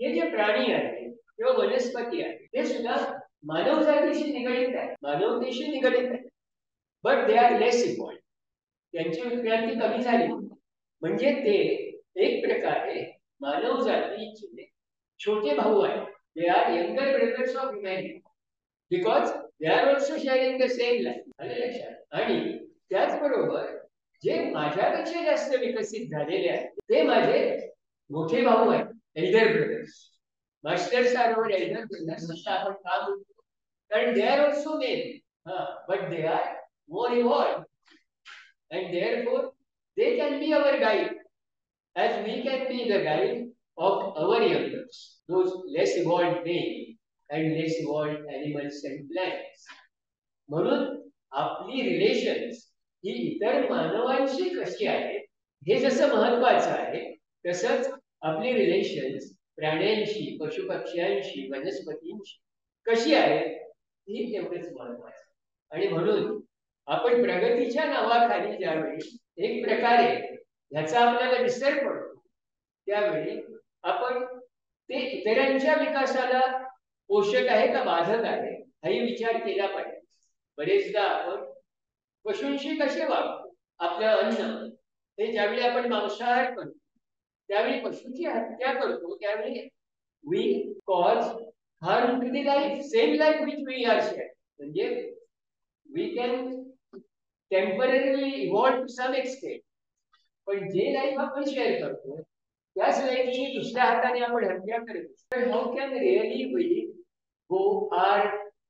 हे जे प्राणी आहे किंवा वनस्पती आहे ते सुद्धा मानव जातीशी निगडित आहे, मानवतेशी निगडित आहे. But they are less important. त्यांची उत्क्रांती कमी झाली म्हणजे ते एक प्रकारे मानव जातीचे छोटे भाऊ आहेत. They are younger brothers of humanity because they are also sharing the same life. आलं लक्षात? आणि त्याचबरोबर जे माझ्यापेक्षा जास्त विकसित झालेले आहेत ते माझे मोठे भाऊ आहेत, Elder brothers. Masters are our Elder brothers असं आपण का म्हणतो, कारण दे are also main, but they are more evolved and therefore they can be our guide as we can be the guide of our youngers, those less evolved men and less evolved animals and plants. म्हणून आपली relations ही इतर मानवांशी कशी आहे हे जसं महत्वाचं आहे तसंच आपली रिलेशन्स प्राण्यांशी, पशुपक्ष्यांशी, वनस्पतींशी कशी आहे ही तेवढंच महत्वाचं. आणि म्हणून आपण प्रगतीच्या नावाखाली ज्यावेळी एक प्रकारे ह्याचा आपल्याला विसर पडतो त्यावेळी आपण ते इतरांच्या विकासाला पोषक आहे का बाधक आहे हाही विचार केला पाहिजे. बरेचदा आपण पशूंशी कसे वागतो. आपलं अन्न हे ज्यावेळी आपण मांसाहार करतो त्यावेळी पशूची हत्या करतो त्यावेळी we cause harm to the life, same life which we are share. म्हणजे we can temporarily evolve to some extent, पण जे लाईफ आपण शेअर करतो त्याच लाईफची दुसऱ्या हाताने आपण हत्या करतो. तर how can really we go are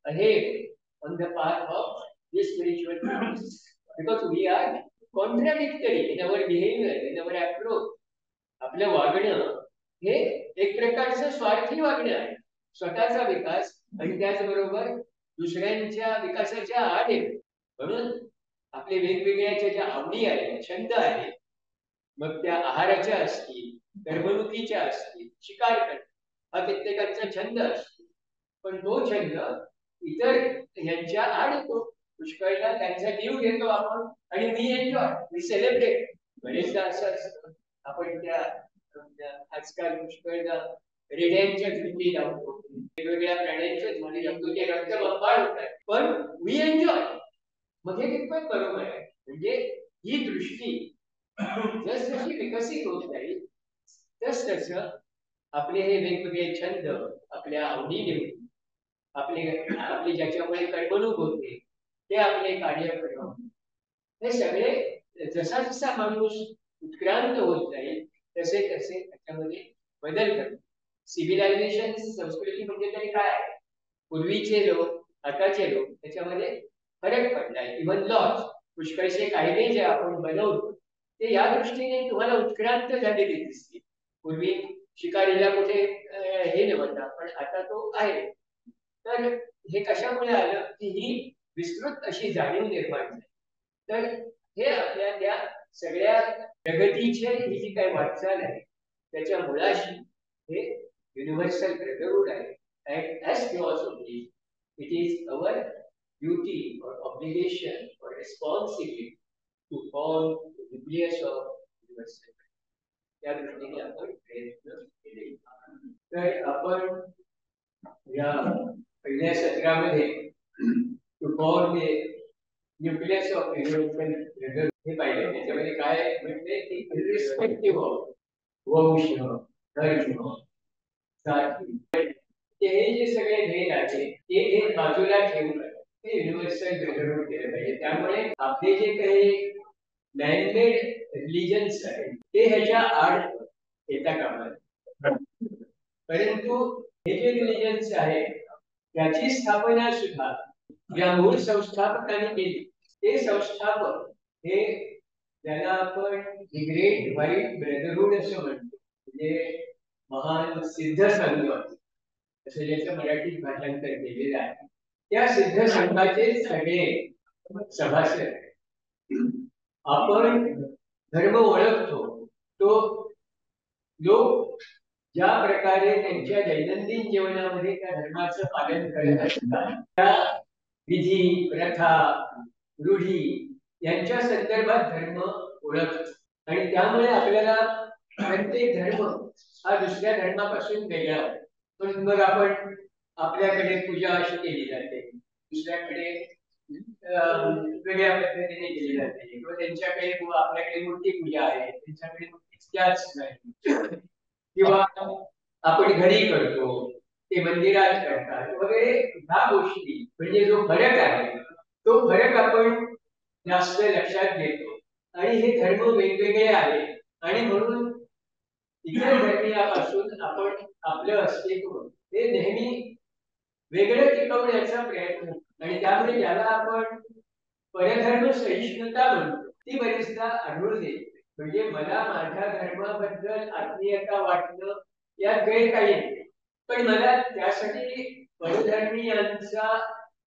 ahead on the path of this spiritual process, because we are contradictory in our behaviour, in our approach. आपलं वागणं हे एक प्रकारचं स्वार्थी वागणं आहे, स्वतःचा विकास आणि त्याचबरोबर दुसऱ्यांच्या विकासाच्या आड येतो. म्हणून आपले वेगवेगळ्याच्या ज्या आवडी आहेत, छंद आहेत, मग त्या आहाराच्या असतील, करमणुकीच्या असतील, शिकार करणं हा प्रत्येकाचा छंद असतो, पण तो छंद इतर ह्यांच्या आड येतो. पुष्कळदा त्यांचा जीव घेतो आपण आणि मी एन्जॉय, मी सेलिब्रेट. बरेचदा असं असतं आपण त्या आजकाल पुष्कळदा रेड्यांच्या झुंडी लावतो, वेगवेगळ्या प्राण्यांच्या झुंडी लावतो, ते रक्त बंबाळ होतात, पण वी एन्जॉय. मग हे कितपत बरोबर आहे? म्हणजे ही दृष्टी जसजशी विकसित होत जाईल तस तसं आपले हे वेगवेगळे छंद, आपल्या आवडी निवडी, आपली ज्याच्यामुळे करमणूक होते ते आपले कार्यक्रम, हे सगळे जसा जसा माणूस उत्क्रांत होत जाईल तसे तसे त्याच्यामध्ये बदल करतो. सिव्हिलायझेशन, संस्कृती म्हणजे तरी काय आहे? पूर्वीचे लोक, आताचे लोक, त्याच्यामध्ये फरक पडलाय. इव्हन लॉज, पुष्कळसे कायदे जे आपण बनवतो ते या दृष्टीने तुम्हाला उत्क्रांत झालेले दिसतील. पूर्वी शिकारीला कुठे हे नव्हता, पण आता तो आहे. तर हे कशामुळे आलं की ही विस्तृत अशी जाणीव निर्माण झाली. तर हे आपल्या त्या सगळ्या प्रगतीचे ही जी काही वाटचाल आहे त्याच्या मुळाशी हे युनिव्हर्सल ब्रदरहूड आहे. And as philosophy it is our duty or obligation or responsibility to form the nucleus of universal. त्या दृष्टीने आपण प्रयत्न केले. तर आपण या पहिल्या सत्रामध्ये to form the nucleus of European हे पाहिजे. त्याच्यामध्ये काय म्हटले की इरिस्पेक्टिव्ह ऑफ वंश, धर्म, जाती, हे जे सगळे भेद आहे ते हे बाजूला ठेवून ते युनिव्हर्सल ब्रदरहूड केलं पाहिजे. त्यामुळे आपले जे काही मॅनमेड रिलिजन्स आहेत ते ह्याच्या आड येता कामा नये. परंतु हे जे रिलिजन्स आहेत त्याची स्थापना सुद्धा या मूळ संस्थापकांनी केली. ते संस्थापक हे ज्याला आपण द ग्रेट व्हाईट ब्रदरहूड असं म्हणतो, म्हणजे महान सिद्ध संघ असं ज्याचं मराठीत भाषांतर केलेलं आहे, त्या सिद्ध संघाचे सगळे सभासद आपण धर्म ओळखतो तो लोक ज्या प्रकारे त्यांच्या दैनंदिन जीवनामध्ये त्या धर्माचं पालन करत असतात त्या विधी, प्रथा, रूढी यांच्या संदर्भात धर्म ओळखतो. आणि त्यामुळे आपल्याला प्रत्येक धर्म हा दुसऱ्या धर्मापासून वेगळा होतो. पण मग आपण आपल्याकडे पूजा अशी केली जाते, दुसऱ्याकडे वेगळ्या पद्धतीने केली जाते, किंवा त्यांच्याकडे आपल्याकडे मूर्ती पूजा आहे, त्यांच्याकडे मूर्तीच नाही, किंवा आपण घरी करतो ते मंदिरात करतात वगैरे. ह्या गोष्टी म्हणजे जो फरक आहे तो फरक आपण जास्त लक्षात घेतो. आणि हे धर्म वेगवेगळे आहेत आणि म्हणून इतर धर्मीयापासून आपण आपलं अस्तित्व हे नेहमी वेगळं टिकवण्याचा प्रयत्न, आणि त्यामुळे ज्याला आपण परधर्म सहिष्णुता म्हणतो ती बरीचदा आढळून येते. म्हणजे मला माझ्या धर्माबद्दल आत्मीयता वाटणं यात गैर काही नाही, पण मला त्यासाठी परधर्मीयांचा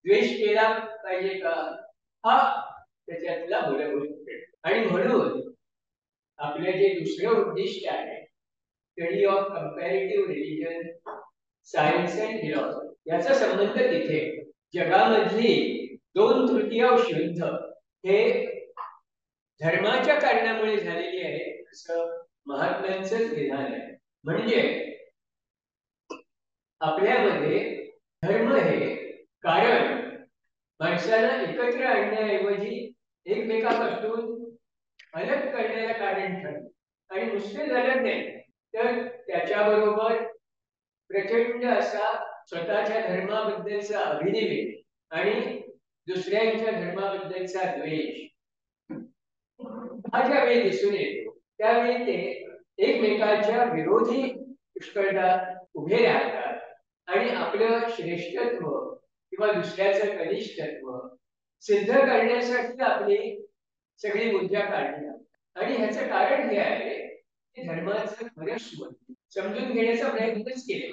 द्वेष केला पाहिजे का, हा त्याच्यातला मूलभूत प्रश्न. आणि म्हणून आपलं जे दुसरं उद्दिष्ट आहे, study of comparative religion, science and philosophy, याचा संबंध तिथे जगामधली 2/3 युद्ध हे धर्माच्या कारणामुळे झालेली आहे असं महात्म्यांचं विधान आहे. म्हणजे आपल्यामध्ये धर्म हे कारण माणसाला एकत्र आणण्याऐवजी एकमेकापासून अलग करण्याला कारण ठरलं. आणि नुसते झालं नाही तर त्याच्याबरोबर प्रचंड असा स्वतःच्या धर्माबद्दलचा अभिनिवेश आणि दुसऱ्यांच्या धर्माबद्दलचा द्वेष हा ज्यावेळी दिसून येतो त्यावेळी ते एकमेकांच्या विरोधी पुष्कळदा उभे राहतात आणि आपलं श्रेष्ठत्व किंवा दुसऱ्याचं कनिष्ठत्व सिद्ध करण्यासाठी आपली सगळी ऊर्जा काढली जाते. आणि ह्याचं कारण हे आहे की धर्माचं खरं समजून घेण्याचा प्रयत्नच केले.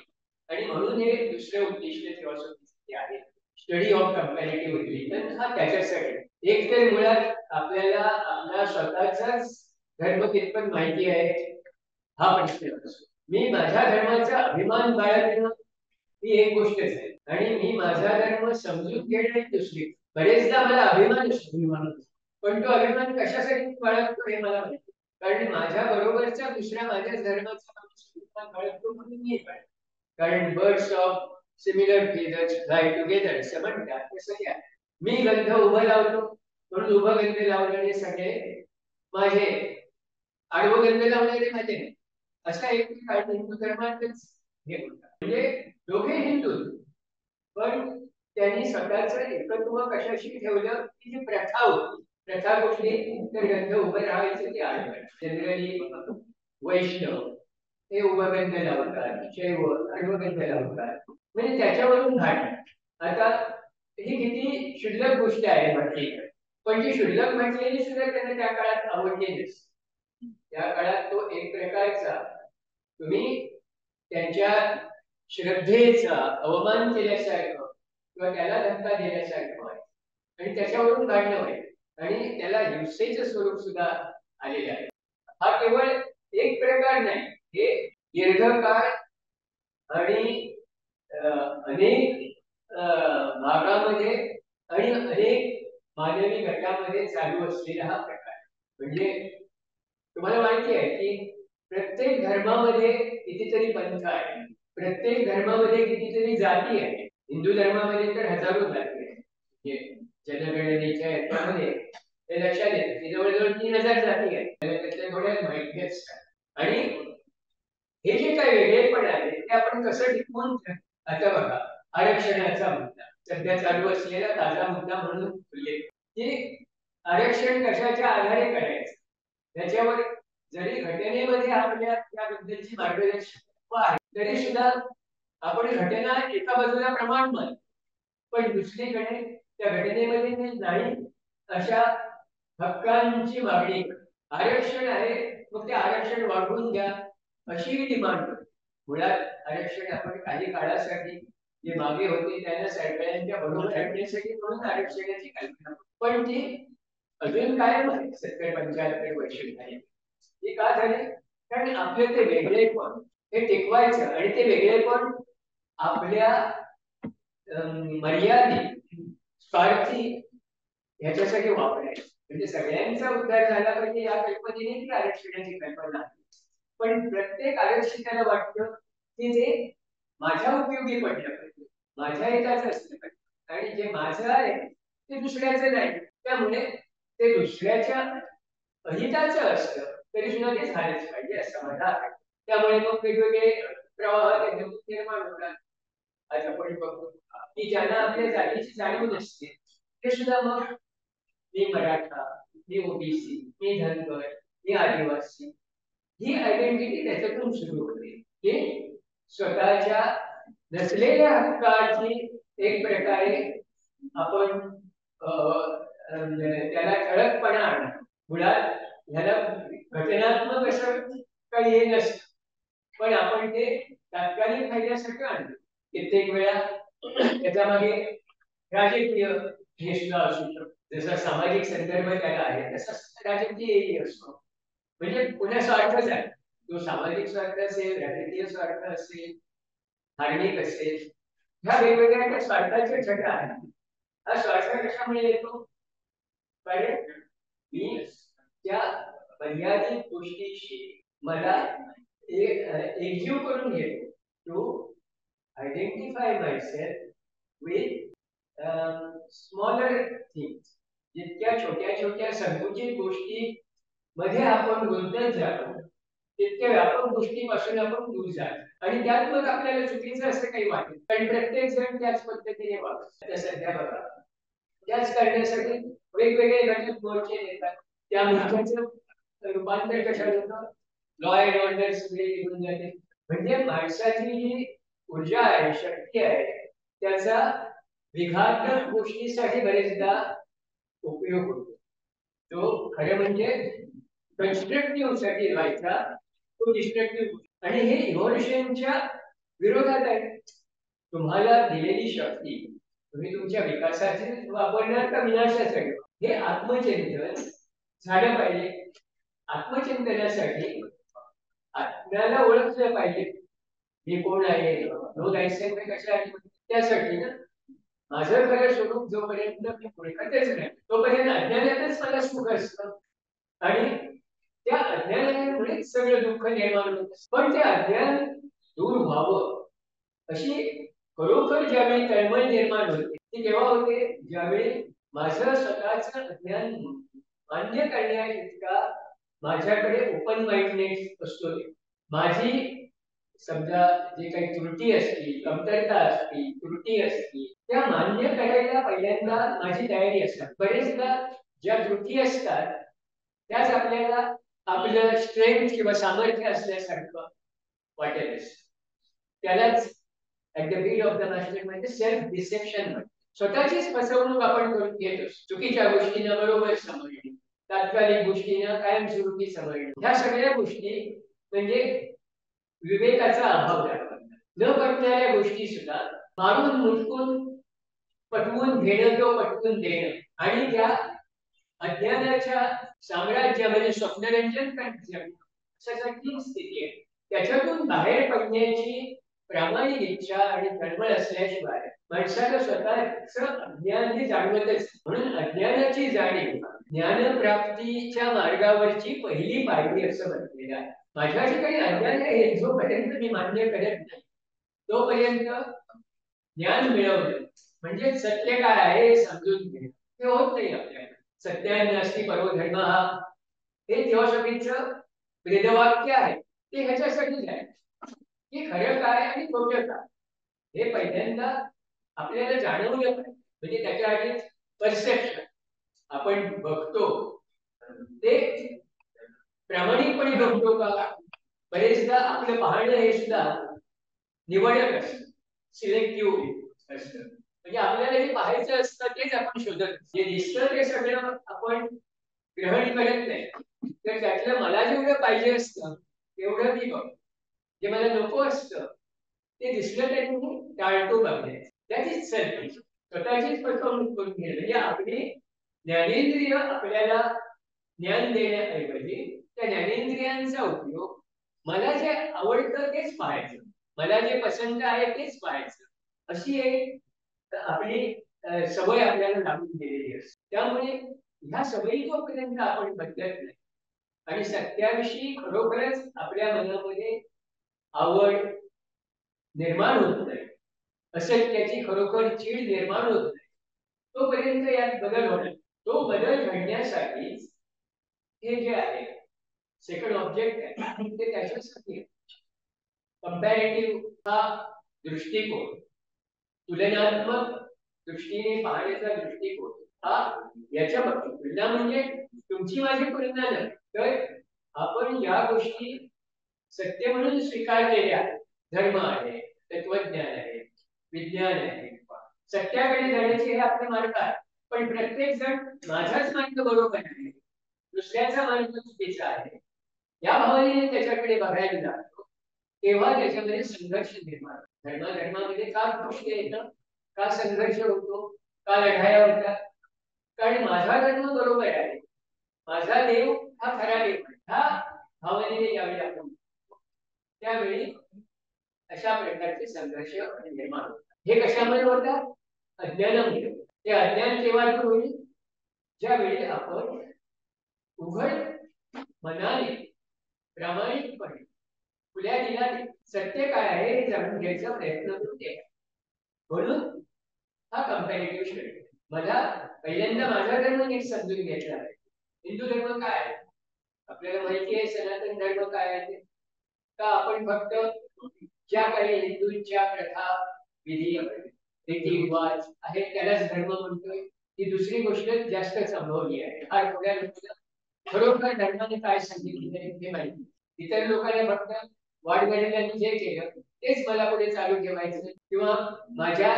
आणि म्हणून हे दुसरे उद्दिष्ट फिलॉसॉफीचे आहे, स्टडी ऑफ कंपॅरेटिव्ह रिलिजन. हा त्याच्यासाठी एक तर मुळात आपल्याला आपला स्वतःचाच धर्म कितपत माहिती आहे हा प्रश्न असतो. मी माझ्या धर्माचा अभिमान बाळगणं ही एक गोष्टच आहे, आणि मी माझा धर्म समजून घेणं एक दुसरी. बरेचदा मला अभिमान असतो, पण तो अभिमान कशासाठी बाळगतो हे मला माहिती, कारण माझ्या बरोबरच्या दुसऱ्या माझ्याच धर्माचा माणूस बाळगतो म्हणून मी पाहिजे. कारण birds of similar feathers fly together असं म्हणतात. तसं काय मी गंध उभं लावतो म्हणून उभं गंध लावणारे सगळे माझे, आडवं गंध लावणारे माझे नाही, असा एक हिंदू धर्मातच हे म्हणतात. म्हणजे दोघे हिंदू, पण त्यांनी स्वतःच एकत्व कशाशी ठेवलं की जी प्रथा होती, प्रथा कुठली तर गंध उभं राहायचं ते आडवं. जनरली वैष्णव हे उभं गंध लावतात, शैव आडवं गंध लावतात, म्हणजे त्याच्यावरून भांडण. आता ही किती क्षुल्लक गोष्ट आहे म्हटली, पण जी क्षुल्लक म्हटलेली सुद्धा त्यांना त्या काळात आवडलेलीच. त्या काळात तो एक प्रकारचा तुम्ही त्यांच्या श्रद्धेचा अवमान केल्यासारखं किंवा त्याला धक्का दिल्यासारखं आहे, आणि त्याच्यावरून भांडणं आहे, आणि त्याला हिंसेचं स्वरूप सुद्धा आलेलं आहे. हा केवळ एक प्रकार नाही, हे दीर्घकाळ आणि अनेक भागामध्ये आणि अनेक मानवी गटामध्ये चालू असलेला हा प्रकार. म्हणजे तुम्हाला माहिती आहे की प्रत्येक धर्मामध्ये कितीतरी पंथ आहे, प्रत्येक धर्मामध्ये कितीतरी जाती आहे. हिंदू धर्मामध्ये तर हजारो जाती आहेत, जनगणनेच्या याच्यामध्ये ते लक्षात येतं की जवळजवळ 3,000 जाती आहेत. त्यातल्या थोड्या माहिती असतात आणि हे जे काही वेगळेपण आहे ते आपण कसं टिकवून आता बघा आरक्षणाचा मुद्दा सध्या चालू असलेला ताजा मुद्दा म्हणून उल्लेख की आरक्षण कशाच्या आधारे करायचं त्याच्यावर जरी घटनेमध्ये आपल्या त्याबद्दलची मार्गदर्शक आहे तरी सुद्धा आपण घटना एका बाजूला प्रमाण मानतो पण दुसरीकडे त्या घटनेमध्ये नाही अशा हक्कांची मागणी आरक्षण आहे मग ते आरक्षण वाढवून द्या अशी डिमांड मुळात आरक्षण आपण काही काळासाठी जे मागे होते त्यांना सगळ्यांच्या बरोबर आणण्यासाठी म्हणून आरक्षणाची कल्पना पण ती अजून कायम आहे 70-75 वर्ष झाली ती का झाली कारण आपले ते वेगळेपण हे टिकवायचं आणि ते वेगळेपण आपल्या मर्यादित स्वार्थी ह्याच्यासाठी वापरायचं म्हणजे सगळ्यांचा उद्धार झाला पाहिजे या कल्पनेने ती आरक्षणाची कल्पना आहे पण प्रत्येक आरक्षकाला वाटतं की ते माझ्या उपयोगी पडलं पाहिजे माझ्या हिताचं असलं पाहिजे आणि जे माझं आहे ते दुसऱ्याचं नाही त्यामुळे ते दुसऱ्याच्या अहिताचं असतं तरी सुद्धा ते झालंच पाहिजे असं मला आहे त्यामुळे मग वेगवेगळे प्रवाह निर्माण होतात आज आपण बघतो की ज्यांना आपल्या जातीची जाणीव नसते ते सुद्धा मग मी मराठा मी ओबीसी मी धनगर मी आदिवासी ही आयडेंटिटी त्याच्यातून सुरू होते की स्वतःच्या नसलेल्या हक्काची एक प्रकारे आपण त्याला ठळकपणा आणणं मुळात ह्याला घटनात्मक असं काही हे नसतं पण आपण ते तात्कालिक फायद्यासाठी आणतो कित्येक वेळा त्याच्या मागे राजकीय हे सुद्धा असू शकतो जसा सामाजिक संदर्भ त्याला आहे तसा राजकीयही असतो म्हणजे पुन्हा स्वार्थच आहे तो सामाजिक स्वार्थ असेल राजकीय स्वार्थ असेल धार्मिक असेल ह्या वेगवेगळ्या त्या स्वार्थाच्या छटा आहेत हा स्वार्थ कशामुळे येतो कारण मी त्या मर्यादित गोष्टीशी मला एकजीव करून घेतो to identify myself with smaller things जितक्या छोट्या छोट्या संकुचित गोष्टी मध्ये आपण गुंतत जातो तितक्या व्यापक गोष्टीपासून आपण दूर जातो आणि त्यात मग आपल्याला चुकीचं असं काही वाटेल कारण प्रत्येक जण त्याच पद्धतीने वागतो सध्या बघा त्याच करण्यासाठी वेगवेगळे घटक मोर्चे नेतात त्या मोर्चाचं रूपांतर कशात होतं लॉ अँड ऑर्डर सगळे निघून जाते म्हणजे माणसाची जी ऊर्जा आहे शक्ती आहे त्याचा विघातक गोष्टीसाठी बरेचदा उपयोग होतो तो खरं म्हणजे कन्स्ट्रक्टिव्ह साठी व्हायचा तो डिस्ट्रक्टिव्ह आणि हे इव्होल्युशनच्या विरोधात आहे तुम्हाला दिलेली शक्ती तुम्ही तुमच्या विकासाची वापरणार का विनाशासाठी हे आत्मचिंतन झालं पाहिजे आत्मचिंतनासाठी आपल्याला ओळखलं पाहिजे मी कोण आहे नो लायसेन्स कशा त्यासाठी ना माझं खरं स्वरूप जोपर्यंत मी ओळखतच नाही तोपर्यंत अज्ञानातच मला सुख असतं आणि त्या अज्ञानामुळेच सगळं दुःख निर्माण होत पण ते अज्ञान दूर व्हावं अशी खरोखर ज्यावेळी तळमळ निर्माण होते ती केव्हा होते ज्यावेळी माझं स्वतःच अज्ञान मान्य करण्या इतका माझ्याकडे ओपन माइंडनेस असतो माझी समजा जे काही त्रुटी असतील कमतरता असतील त्रुटी असतील त्या मान्य करायला पहिल्यांदा माझी तयारी असतात बरेचदा ज्या त्रुटी असतात त्याच आपल्याला आपलं स्ट्रेंथ किंवा सामर्थ्य असल्यासारखं वाटेल त्यालाच at the beat of the master म्हणजे सेल्फ डिसेप्शन म्हणतो स्वतःचीच फसवणूक आपण करून घेतो चुकीच्या गोष्टींना बरोबर समजणे तात्कालिक गोष्टींना कायमस्वरूपी समजणे ह्या सगळ्या गोष्टी म्हणजे विवेकाचा अभाव न पटणाऱ्या गोष्टी सुद्धा मारून मुटकून पटवून घेणं किंवा पटवून देणं आणि त्या अज्ञानाच्या साम्राज्यामध्ये स्वप्नरंजन करण्याची स्थिती आहे त्याच्यातून बाहेर पडण्याची प्रामाणिक इच्छा आणि तळमळ असल्याशिवाय माणसाला स्वतःच अज्ञान हे जाणवतच म्हणून अज्ञानाची जाणीव ज्ञानप्राप्तीच्या मार्गावरची पहिली पायरी असं म्हटलेलं आहे माझ्या ठिकाणी अज्ञान आहे जोपर्यंत मी मान्य करत नाही तोपर्यंत ज्ञान मिळवलं म्हणजे सत्य काय आहे हे समजून घेणं हे होत नाही आपल्याला. सत्यान नास्ति परो धर्म हे थिओसॉफीचं वेदवाक्य आहे ते ह्याच्यासाठीच आहे की खरं काय आणि खोटं काय हे पहिल्यांदा आपल्याला जाणवलं पाहिजे. म्हणजे त्याच्या आधी परसेप्शन आपण बघतो ते प्रामाणिकपणे बघतो का. बरेचदा आपलं पाहणं हे सुद्धा निवडक असतं, सिलेक्टिव्ह असतं. म्हणजे आपल्याला जे पाहायचं असतं तेच आपण शोधत जे दिसतं ते सगळं आपण ग्रहण करत नाही. तर त्यातलं मला जेवढं पाहिजे असतं तेवढं मी बघतो. जे मला नको असतं ते दिसलं तरी मी टाळतो बघणे. त्याचीच सर्ती स्वतःचीच फसवणूक करून घेणं. म्हणजे आपली ज्ञानेंद्रिय आपल्याला ज्ञान देण्याऐवजी त्या ज्ञानेंद्रियांचा उपयोग मला जे आवडतं तेच पाहायचं, मला जे पसंत आहे तेच पाहायचं, अशी एक आपली सवय आपल्याला लागून गेलेली असते. त्यामुळे ह्या सवयी जोपर्यंत आपण बदलत नाही आणि सत्याविषयी खरोखरच आपल्या मनामध्ये आवड निर्माण होत नाही, असत्याची खरोखर चीड निर्माण होत नाही, तोपर्यंत यात बदल होणार. तो बदल घडण्यासाठी हे जे आहे सेकंड ऑब्जेक्ट आहे ते त्याच्यासाठी कंपॅरेटिव्ह हा दृष्टिकोन, तुलनात्मक दृष्टीने पाहण्याचा दृष्टिकोन हा याच्या बाबतीत तुलना म्हणजे तुमची माझी तुलना नाही, तर आपण या गोष्टी सत्य म्हणून स्वीकारलेल्या आहेत. धर्म आहे, तत्वज्ञान आहे, विज्ञान आहे, सत्याकडे जाण्याचे हे आपले मार्ग आहे. पण प्रत्येक जण माझाच मार्ग बरोबर आहे, दुसऱ्याचा मार्ग चुकीचा आहे या भावनेने त्याच्याकडे बघायला लागतो, तेव्हा त्याच्यामध्ये संघर्ष निर्माण. धर्मामध्ये का गोष्टी येतं, का संघर्ष होतो, का लढाया होतात, कारण माझा धर्म बरोबर आहे, माझा देव हा खरा देव आहे, ह्या भावनेने यावेळी आपण त्यावेळी अशा प्रकारचे संघर्ष निर्माण होतात. हे कशामुळे होतात? अज्ञानामुळे. ते अज्ञान केव्हा दूर होईल? ज्यावेळी आपण उघड मनाने प्रामाणिकपणे खुल्या दिलाने सत्य काय आहे हे जाणून घ्यायचा प्रयत्न करते. म्हणून हा कंपॅरेटिव्ह स्टडी मला पहिल्यांदा माझा धर्म नीट समजून घ्यायचा आहे. हिंदू धर्म काय आहे आपल्याला माहिती आहे, सनातन धर्म काय आहे ते का आपण फक्त ज्या काही हिंदूंच्या प्रथा विधी रीतिरिवाज आहेत त्यालाच धर्म म्हणतोय. ही दुसरी गोष्ट जास्त संभवली आहे. फार थोड्या लोकांना खरोखर धर्माने काय सांगितले हे माहिती. इतर लोकांना फक्त वाडवडिलांनी जे केलं तेच मला पुढे चालू ठेवायचं, किंवा माझ्या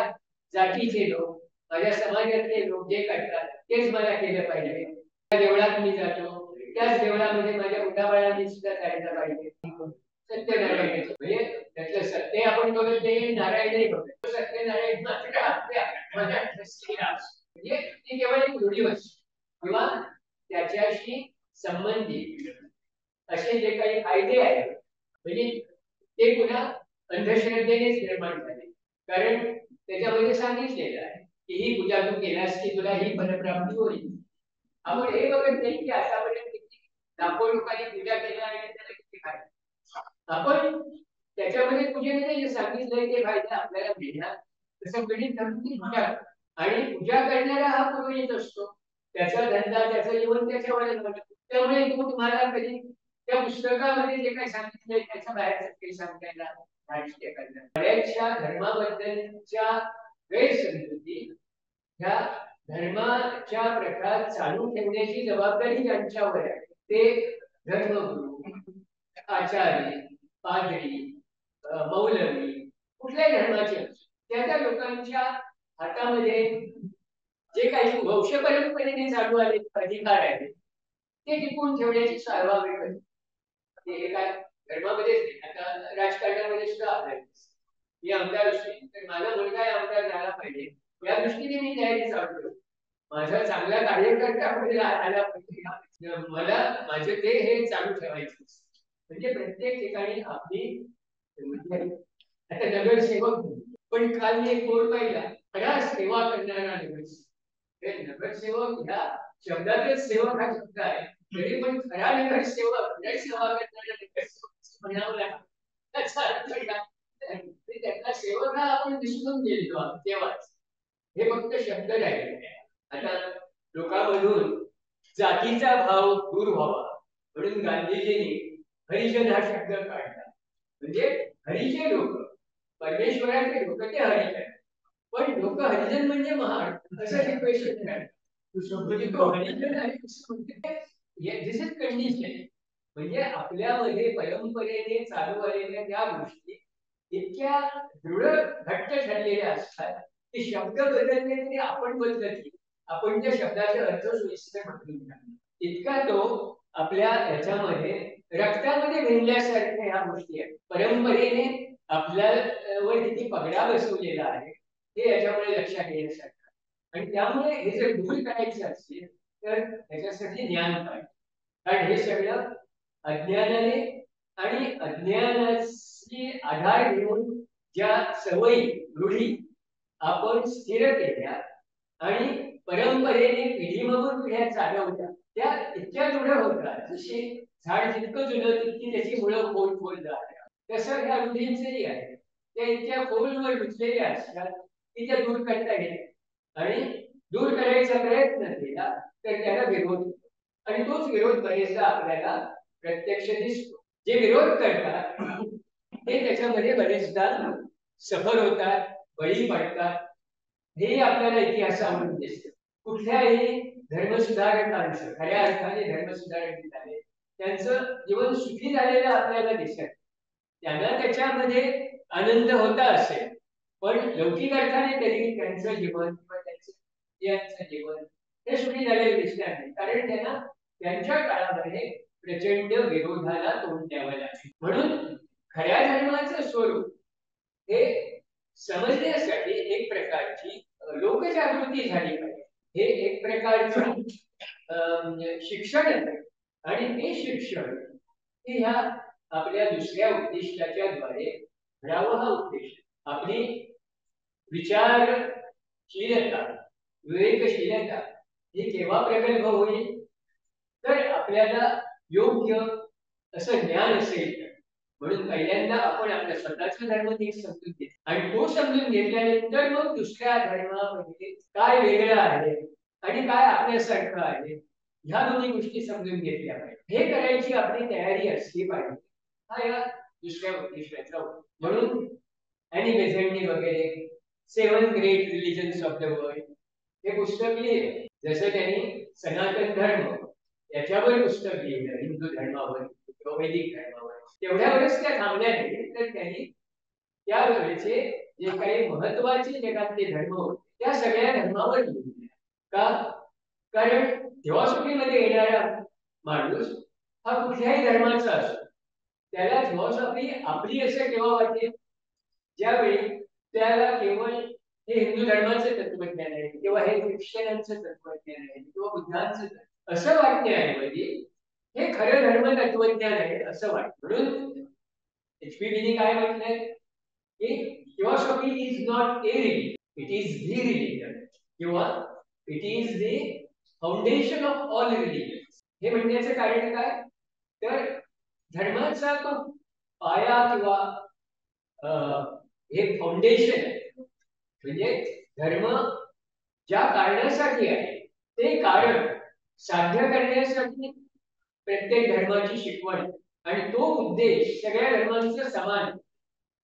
जातीचे लोक माझ्या समाजातले लोक जे करतात तेच मला केलं पाहिजे. त्या देवळात मी जातो त्याच देवळामध्ये माझ्या मुलाबाळांनी सुद्धा जायला पाहिजे. सत्यनारायण म्हणजे त्यातलं सत्य आपण बघत नाही, नारायणही बघत. सत्यनारायण मात्र आपल्या मनात म्हणजे ती केवळ एक रूढीवच किंवा त्याच्याशी संबंधित असे जे काही कायदे आहेत म्हणजे ते पुन्हा अंधश्रद्धेनेच निर्माण झाले. कारण त्याच्यामध्ये सांगितलेलं आहे की ही पूजा तू केल्यास की तुला ही फलप्राप्ती होईल. आपण हे बघत नाही की आतापर्यंत किती लाखो लोकांनी पूजा केल्या आणि त्याला किती फायदा. आपण त्याच्यामध्ये पूजेने जे सांगितलंय ते फायदा आपल्याला मिळणार तसं गणित धरून ती पूजा, आणि पूजा करणारा हा पुरोहित असतो, त्याचा धंदा त्याचं जीवन त्याच्यावर लागतं. त्यामुळे तो तुम्हाला कधी त्या पुस्तकामध्ये जे काही सांगितलंय त्याच्या बाहेर काही सांगायला नाट्य करणार. बऱ्याचशा धर्माबद्दलच्या गैरसमजुती ह्या धर्माच्या प्रथा चालू ठेवण्याची जबाबदारी ज्यांच्यावर आहे ते धर्मगुरू, आचार्य, पादरी, मौलवी कुठल्याही धर्माचे त्या त्या लोकांच्या हातामध्ये जे काही वंश परंपरेने चालू आले अधिकार आहेत ते टिकून ठेवण्याची स्वाभाविक हे काय धर्मामध्येच नाही, आता राजकारणामध्ये सुद्धा आपल्याला मी आमदार असते तर माझा मुलगा आमदार झाला पाहिजे या दृष्टीने मी तयारी चालू ठेवतो. माझा चांगला कार्यकर्ता आला पाहिजे, मला माझे ते हे चालू ठेवायचे. म्हणजे प्रत्येक ठिकाणी आपली आता नगरसेवक पण काल मी एक बोर्ड पाहिला, खरा सेवा करणारा नगरसेवक. नगरसेवक ह्या शब्दातच सेवक हा शब्द आहे, तरी पण खरा नगरसेवक सेवा करणारा नगरसेवक म्हणावं लागतं. त्याचा अर्थ काय? त्यातला सेवक हा आपण विसरून गेलो तेव्हाच हे फक्त शब्द राहिले. आता लोकांमधून जातीचा भाव दूर व्हावा म्हणून गांधीजींनी हरिजन हा शब्द काढला. म्हणजे हरीचे लोक, परमेश्वराचे लोक ते हरिजन. पण लोक हरिजन म्हणजे महान असं इक्वेशन नाही. म्हणजे तो हरिजन आहे दिस इज कंडिशन. म्हणजे आपल्यामध्ये परंपरेने चालू आलेल्या त्या गोष्टी इतक्या दृढ घट्ट ठरलेल्या असतात की शब्द बदलले तरी आपण बदलत नाही. आपण त्या शब्दाचे अर्थ सोयीस्कर बदलून टाकतो. इतका तो आपल्या याच्यामध्ये रक्तामध्ये भिनल्यासारख्या ह्या गोष्टी आहेत. परंपरेने आपल्यावर किती पगडा बसवलेला आहे हे याच्यामुळे लक्षात येण्यासारखं. आणि त्यामुळे हे जर दूर करायचं असेल तर त्याच्यासाठी ज्ञान पाहिजे. कारण हे सगळं अज्ञानाने आणि अज्ञानाची आधार घेऊन ज्या सवयी रूढी आपण स्थिर केल्या आणि परंपरेने पिढीमागून पिढ्या चालवल्या त्या इतक्या दृढ होतात जशी झाड जितकं जुनं तितकी त्याची मुळं खोल जातात. तसं ह्या रूढींचेही आहे. त्या इतक्या खोलवर रुजलेल्या असतात की त्या दूर करता येतात आणि दूर करायचा प्रयत्न केला तर त्याला विरोध होतो. आणि तोच विरोध बरेचदा आपल्याला प्रत्यक्ष दिसतो. जे विरोध करतात ते त्याच्यामध्ये बरेचदा सफर होतात, बळी पडतात. हे आपल्याला इतिहासावरून दिसतं. कुठल्याही धर्मसुधारकांचं खऱ्या अर्थाने धर्मसुधारक झाले त्यांचं जीवन सुखी झालेलं आपल्याला दिसत. त्यांना त्याच्यामध्ये आनंद होता असेल पण लौकिक अर्थाने तरी त्यांचं जीवन किंवा त्यांचं जीवन हे सुखी झालेलं दिसणार नाही. कारण त्यांना त्यांच्या काळामध्ये प्रचंड विरोधाला तोंड द्यावं लागेल. म्हणून खऱ्या धर्माचं स्वरूप हे समजण्यासाठी एक प्रकारची लोकजागृती झाली पाहिजे. हे एक प्रकारचं शिक्षण आहे आणि ते शिक्षण हे ह्या आपल्या दुसऱ्या उद्दिष्टाच्या द्वारे घडावं. हा उद्देश आपली विचारशीलता, विवेकशीलता ही केव्हा प्रगल्भ होईल तर आपल्याला योग्य असं ज्ञान असेल. म्हणून पहिल्यांदा आपण आपल्या स्वतःचा धर्म नीट समजून घेतो आणि तो समजून घेतल्यानंतर मग दुसऱ्या धर्मामध्ये काय वेगळं आहे आणि काय आपल्यासारखं आहे ह्या दोन्ही गोष्टी समजून घेतल्या पाहिजे. हे करायची आपली तयारी असली पाहिजे. हा या दुसऱ्या उद्दिष्टाचा म्हणून अॅनी बेझंटनी वगैरे 7 great religions of the world हे पुस्तक लिहिलं. जसं त्यांनी सनातन धर्म याच्यावर पुस्तक लिहिलं, हिंदू धर्मावर किंवा वैदिक धर्मावर, तेवढ्यावरच त्या थांबल्या नाही तर त्यांनी त्यावेळेचे जे काही महत्वाचे जगातले धर्म होते त्या सगळ्या धर्मावर लिहिले. का? कारण थिऑसॉफीमध्ये येणारा माणूस हा कुठल्याही धर्माचा असतो त्याला थिऑसॉफी आपली असं केव्हा वाटेल ज्यावेळी त्याला केवळ हे हिंदू धर्माचं तत्वज्ञान आहे किंवा हे ख्रिश्चनांचं तत्वज्ञान आहे किंवा बुद्धांचं असं वाटण्याऐवजी हे खरं धर्म तत्वज्ञान आहे असं वाटतं. म्हणून HPBने काय म्हटलंय की theosophy is not a religion, it is the religion किंवा it is the foundation of all religions. हे म्हणण्याचं कारण काय तर धर्माचा तो पाया किंवा हे फाउंडेशन आहे. म्हणजे धर्म ज्या कारणासाठी आहे ते कारण साध्य करण्यासाठी प्रत्येक धर्माची शिकवण आणि तो उद्देश सगळ्या धर्मांचा समान.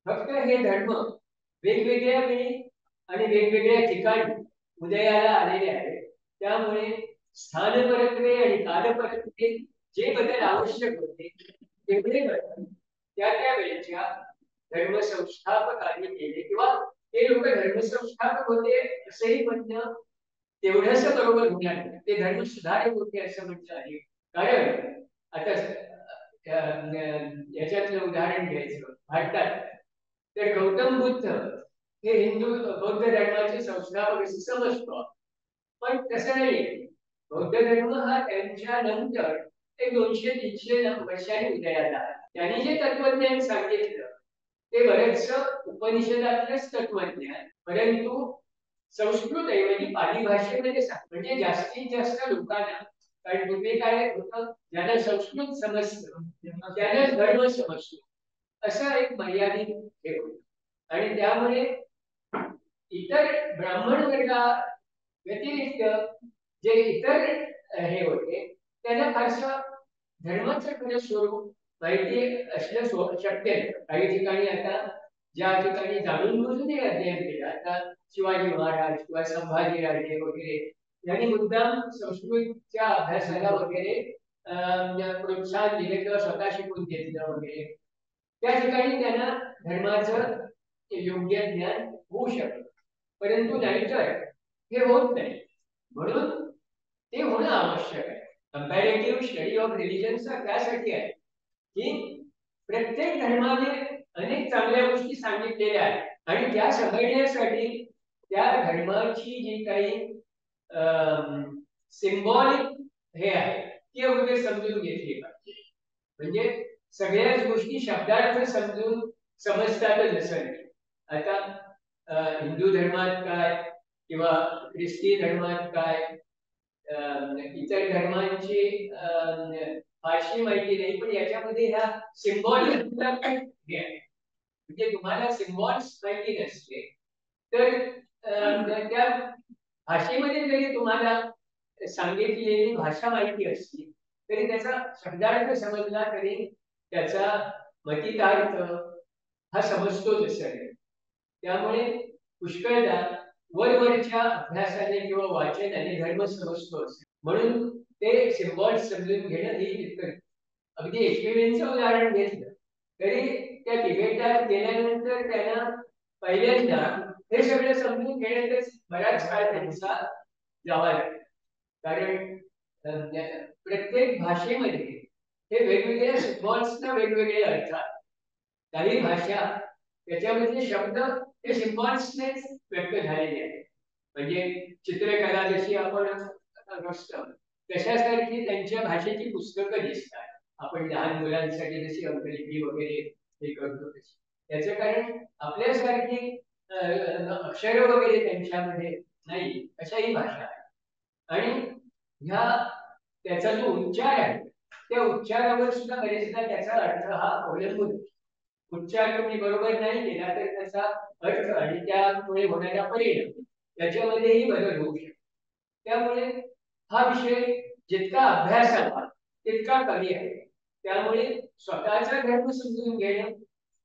फक्त हे धर्म वेगवेगळ्या वेळी आणि वेगवेगळ्या ठिकाणी उदयाला आलेले आहेत. त्यामुळे स्थानपरत्वे आणि कालपरत्वे जे बदल आवश्यक होते तेवढे बदल त्या त्या वेळेच्या धर्मसंस्थापकांनी केले किंवा ते लोक धर्मसंस्थापक होते असंही म्हणणं तेवढंच बरोबर होणार नाही. ते धर्म सुधारक होते असं म्हणतं आहे. कारण आता याच्यातलं उदाहरण घ्यायचं भारतात तर गौतम बुद्ध हे हिंदू बौद्ध धर्माचे संस्थापक असं समजतो पण तसं नाही. बौद्ध धर्म हा त्यांच्या नंतर ते 200-300 वर्षांनी उदयाला आला. त्यांनी जे तत्वज्ञान सांगितलं ते बरेचसं उपनिषदातलंच तत्वज्ञान परंतु संस्कृत ऐवजी पाली भाषेमध्ये सांग म्हणजे जास्तीत जास्त लोकांना. कारण पूर्वी काय होतं ज्यांना संस्कृत समजतं त्यांनाच धर्म समजतो असं एक मर्यादित हे होतं. आणि आणि त्यामुळे इतर ब्राह्मण वर्गा व्यतिरिक्त जे इतर हे होते त्यांना फारसं धर्माचं खरं स्वरूप माहिती असणं शक्य नाही. काही ठिकाणी आता ज्या ठिकाणी जाणून बुजून अध्ययन केलं, आता शिवाजी महाराज किंवा संभाजी राजे वगैरे यांनी मुद्दाम संस्कृतच्या अभ्यासाला वगैरे प्रोत्साहन दिले किंवा स्वतः शिकून घेतलं वगैरे, त्या ठिकाणी त्यांना धर्माचं योग्य ज्ञान होऊ शकतं. परंतु नाहीतर हे होत नाही. म्हणून ते होणं आवश्यक आहे. कंपॅरेटिव्ह स्टडी ऑफ रिलिजनचा त्यासाठी आहे की प्रत्येक धर्माने अनेक चांगल्या गोष्टी सांगितलेल्या आहेत आणि त्या समजण्यासाठी त्या धर्माची जी काही सिम्बॉलिक हे आहे ती अगोदर समजून घेतली पाहिजे. म्हणजे सगळ्याच गोष्टी शब्दार्थ समजून समजतातच असं नाही. आता हिंदू धर्मात काय किंवा ख्रिस्ती धर्मात काय, इतर धर्मांची फारशी माहिती नाही, पण याच्यामध्ये ह्या सिम्बॉलिक म्हणजे तुम्हाला सिम्बॉल्स माहिती नसते तर त्या भाषेमध्ये जरी तुम्हाला सांगितलेली भाषा माहिती असली तरी त्याचा शब्दार्थ समजला तरी त्याचा मतितार्थ हा समजतोच असं. त्यामुळे पुष्कळदा वरवरच्या अभ्यासाने किंवा वाचनाने धर्म समजतो असे. म्हणून ते सिम्बॉल्स समजून घेणं हे तितकं. अगदी एक्सपिरियन्सचं उदाहरण घेतलं तरी त्या तिबेटात गेल्यानंतर त्यांना पहिल्यांदा हे सगळं समजून घेण्यातच बराच काळ त्यांचा जावा लागला. कारण प्रत्येक भाषेमध्ये हे वेगवेगळ्या सिम्बॉल्सना वेगवेगळे अर्थ. काही भाषा त्याच्यामधले शब्द हे सिम्बॉल्सनेच व्यक्त झालेले आहेत. म्हणजे चित्रकला जशी आपण रचतो तशासारखी त्यांच्या भाषेची पुस्तकं दिसतात. आपण लहान मुलांसाठी जशी अंकलिपी वगैरे हे करतो तशी. त्याचं कारण आपल्यासारखी अक्षर वगैरे त्यांच्यामध्ये नाही अशाही भाषा आहे. आणि ह्या त्याचा जो उच्चार आहे त्या उच्चारावर सुद्धा बरेचदा त्याचा अर्थ हा अवलंबून. उच्चार तुम्ही बरोबर नाही केला तर त्याचा अर्थ आणि त्यामुळे होणारा परिणाम याच्यामध्येही बदल होऊ शकतो. त्यामुळे हा विषय जितका अभ्यासाला तितका कमी आहे. त्यामुळे स्वतःचा धर्म समजून घेणं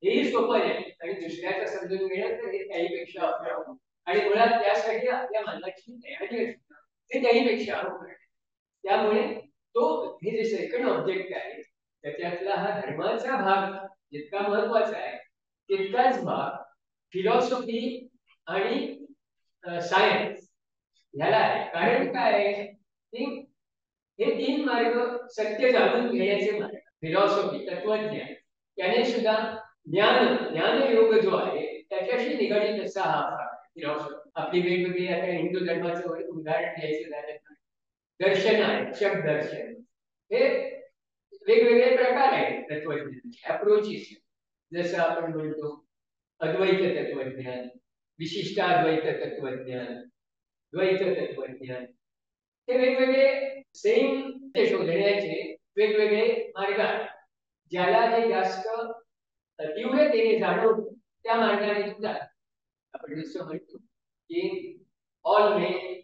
हेही सोपं नाही आणि दुसऱ्याचं समजून घेणं तर हे त्याहीपेक्षा अवघड. आणि मुळात त्यासाठी आपल्या मनाची तयारी असणं हे त्याहीपेक्षा अवघड. त्यामुळे तो हे जे सेकंड ऑब्जेक्ट आहे त्याच्यातला हा धर्माचा भाग जितका महत्वाचा आहे तितकाच भाग फिलॉसॉफी आणि सायन्स ह्याला आहे. कारण काय आहे की हे तीन मार्ग सत्य जाणून घेण्याचे मार्ग. फिलॉसॉफी तत्वज्ञान त्याने सुद्धा ज्ञानयोग जो आहे त्याच्याशी निगडीत असा हा भाग फिलॉसॉफी. आपली वेगवेगळी आता हिंदू धर्माचं उदाहरण घ्यायचं झालं दर्शन आहे, शब्द दर्शन, हे वेगवेगळे प्रकार आहेत तत्वज्ञानाचे अप्रोचेस. जसं आपण म्हणतो अद्वैत तत्वज्ञान, विशिष्ट अद्वैत तत्वज्ञान, द्वैत तत्वज्ञान, हे वेगवेगळे सेम ते शोधण्याचे वेगवेगळे मार्ग आहेत. ज्याला जे जास्त तीव्रतेने जाणवतो त्या मार्गाने जातात. आपण जसं म्हणतो की all main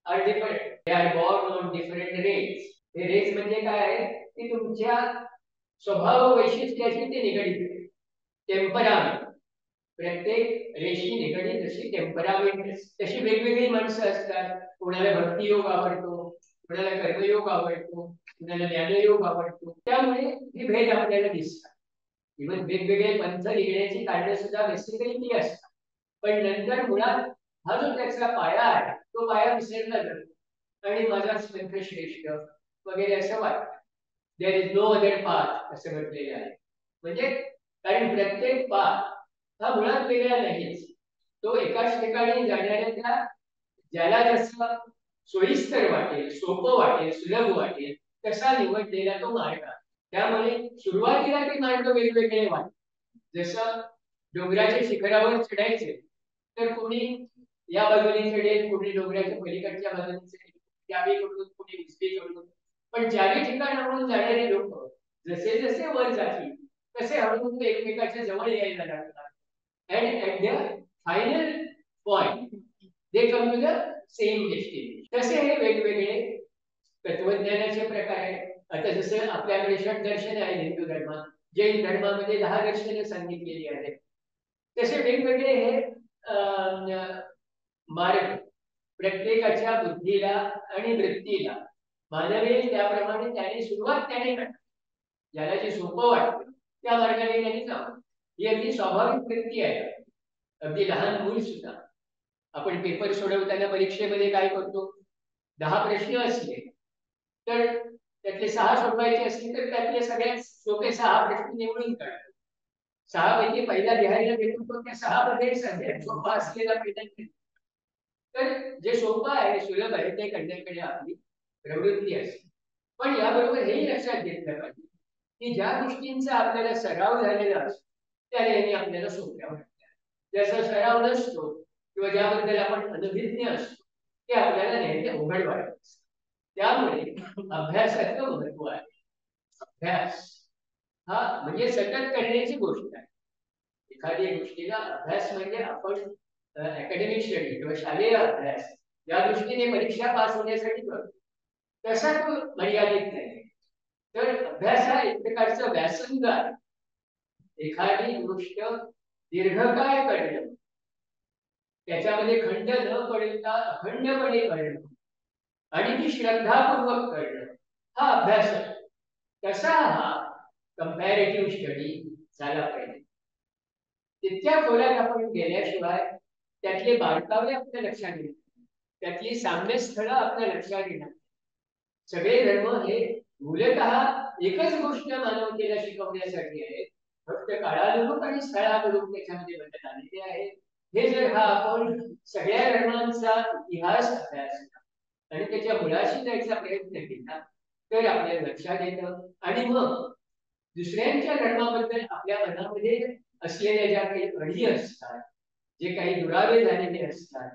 are different. They are born on different rays. हे रेस म्हणजे काय आहे की तुमच्या स्वभाव वैशिष्ट्याशी ते निगडीत आहे. टेम्परामेंट प्रत्येक रेशी निगडीत अशी टेम्परामेंट तशी वेगवेगळी माणसं असतात. कोणाला भक्तियोग आवडतो, कोणाला कर्मयोग आवडतो, कोणाला ज्ञानयोग आवडतो. त्यामुळे हे भेद आपल्याला दिसतात. इव्हन वेगवेगळे पंथ लिहिण्याची कारणं सुद्धा बेसिकली ती असतात. पण नंतर मुळात हा जो त्याचा पाया आहे तो पाया विसरला जातो आणि माझाच पंथ श्रेष्ठ वगैरे असं वाटतं. There is no other path असं म्हटलेलं आहे. म्हणजे कारण प्रत्येक पाथ हा मुळात वेगळा नाहीच. तो एकाच ठिकाणी जाणाऱ्या त्या ज्याला जसं सोयीस्कर वाटेल, सोपं वाटेल, सुलभ वाटेल तसा निवडलेला तो मार्ग आहे. त्यामुळे सुरुवातीला ते मार्ग वेगवेगळे वाटतात. जसं डोंगराच्या शिखरावर चढायचे तर कोणी या बाजूने चढेल, कोणी डोंगराच्या पलीकडच्या बाजूने चढेल, डावीकडून कोणी उजवीकडून. पण चारी ठिकाणावरून जाणारे लोक जसे जसे वर जातील तसे हळूहळू एकमेकाच्या जवळ यायला लागतात. and at the final point they come to the same destination. तसे हे वेगवेगळे तत्वज्ञानाचे प्रकार आहेत. आता जसं आपल्याकडे षट दर्शन आहे हिंदू धर्मात, जैन धर्मामध्ये 10 दर्शने सांगितलेली आहेत. तसे वेगवेगळे हे मार्ग प्रत्येकाच्या बुद्धीला आणि वृत्तीला मानवेल त्याप्रमाणे त्याने सुरुवात त्याने करणार. ज्याला जे सोपं वाटतं त्या मार्गाने त्यांनी जावं. ही अगदी स्वाभाविक वृत्ती आहे. अगदी लहान मूल सुद्धा आपण पेपर सोडवताना परीक्षेमध्ये काय करतो, 10 प्रश्न असले तर त्यातले 6 सोडवायचे असतील तर त्यातले सगळ्यात सोपे 6 प्रश्न निवडून काढतो. 6 पैकी पहिला लिहायला घेतो तो त्या 6 मध्ये सगळ्यात सोपा असलेला पहिला. तर जे सोपं आहे सुलभ आहे ते करण्याकडे आपली प्रवृत्ती असते. पण याबरोबर हेही लक्षात घेतलं पाहिजे की ज्या गोष्टींचा आपल्याला सराव झालेला असतो त्या नेहमी आपल्याला सोप्या वाटतात. ज्याचा सराव नसतो किंवा ज्याबद्दल आपण अनभिज्ञ असतो ते आपल्याला नेहमी अवघड वाटत असतं. त्यामुळे अभ्यासाचं महत्व आहे. अभ्यास हा म्हणजे सतत करण्याची गोष्ट आहे. एखादी गोष्टीला अभ्यास म्हणजे आपण अकॅडमिक स्टडी किंवा शालेय अभ्यास या दृष्टीने परीक्षा पास होण्यासाठी करतो, तसा तो मर्यादित नाही. तर अभ्यास हा एक प्रकारचा व्यासंग आहे. एखादी गोष्ट दीर्घकाळ कळणं, त्याच्यामध्ये खंड न पडता अखंडपणे कळणं आणि ती श्रद्धापूर्वक कळणं हा अभ्यास आहे. तसा हा कंपॅरेटिव्ह स्टडी झाला पाहिजे. तितक्या खोलात आपण गेल्याशिवाय त्यातले बारकावे आपल्या लक्षात येणार, त्यातली साम्यस्थळं आपल्या लक्षात येणार. सगळे धर्म हे मूलतः एकच गोष्ट मानवतेला शिकवण्यासाठी आहे. फक्त काळानुरूप आणि स्थळानुरूप त्याच्यामध्ये बदल आलेले आहेत. हे जर हा आपण सगळ्या धर्मांचा इतिहास अभ्यासला आणि त्याच्या मुळाशी जायचा प्रयत्न केला तर आपल्याला लक्षात येतं. आणि मग दुसऱ्यांच्या धर्माबद्दल आपल्या मनामध्ये असलेल्या ज्या काही अडी असतात, जे काही दुरावे झालेले असतात,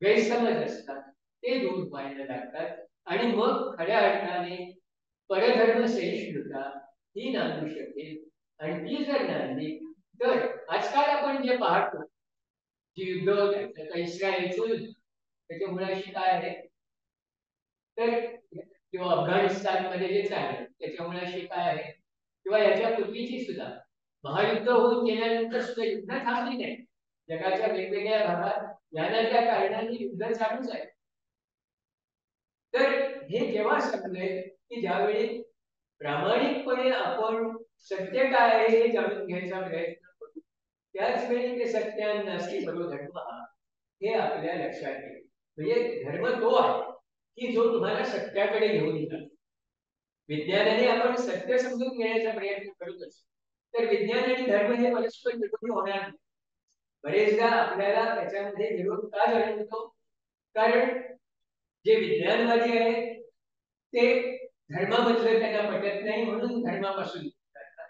गैरसमज असतात, ते दूर व्हायला लागतात. आणि मग खऱ्या अर्थाने परधर्म सहिष्णुता ही नांदू शकेल. आणि ती जर नांदली तर आजकाल आपण जे पाहतो जी युद्ध, इस्रायलचं युद्ध, त्याच्या मुळाशी काय आहे तर, किंवा अफगाणिस्तानमध्ये जे चाललं त्याच्या मुळाशी काय आहे, किंवा याच्या पूर्वीची सुद्धा महायुद्ध होऊन गेल्यानंतर सुद्धा युद्ध थांबली नाही. जगाच्या वेगवेगळ्या भागात या ना त्या कारणाने युद्ध चालूच आहे. तर हे केव्हा समजेल की ज्यावेळी प्रामाणिकपणे आपण सत्य काय आहे हे जाणून घ्यायचा प्रयत्न करू, त्याच वेळी ते सत्यान्नास्ति परो धर्म हे आपल्या लक्षात येईल. म्हणजे धर्म तो आहे की जो तुम्हाला सत्याकडे घेऊन येतात. विज्ञानाने आपण सत्य समजून घेण्याचा प्रयत्न करत असतो, तर विज्ञान आणि धर्म हे परस्पर विरोधी होणार नाही. बरेचदा आपल्याला त्याच्यामध्ये विरोध का जाणवतो, कारण जे विज्ञानवादी आहेत ते धर्माबद्दल त्यांना पटत नाही म्हणून धर्मापासून करतात,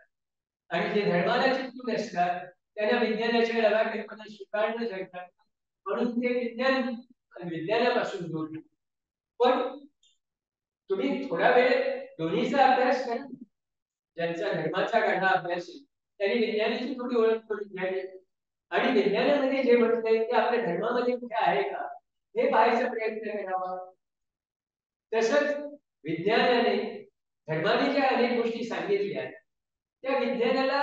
आणि जे धर्माला चिकटून असतात त्यांना विज्ञानाच्या लवाकल्पना स्वीकारणं जगतात म्हणून ते विज्ञानापासून दूर. पण तुम्ही थोडा वेळ दोन्हीचा अभ्यास करा. ज्यांचा धर्माचा गाढा अभ्यास आहे त्यांनी विज्ञानाची थोडी ओळख करून घ्यावी आणि विज्ञानामध्ये जे म्हटलंय ते आपल्या धर्मामध्ये कुठे आहे का हे पाहायचा प्रयत्न करावा. तसंच विज्ञानाने धर्माने ज्या अनेक गोष्टी सांगितल्या त्या विज्ञानाला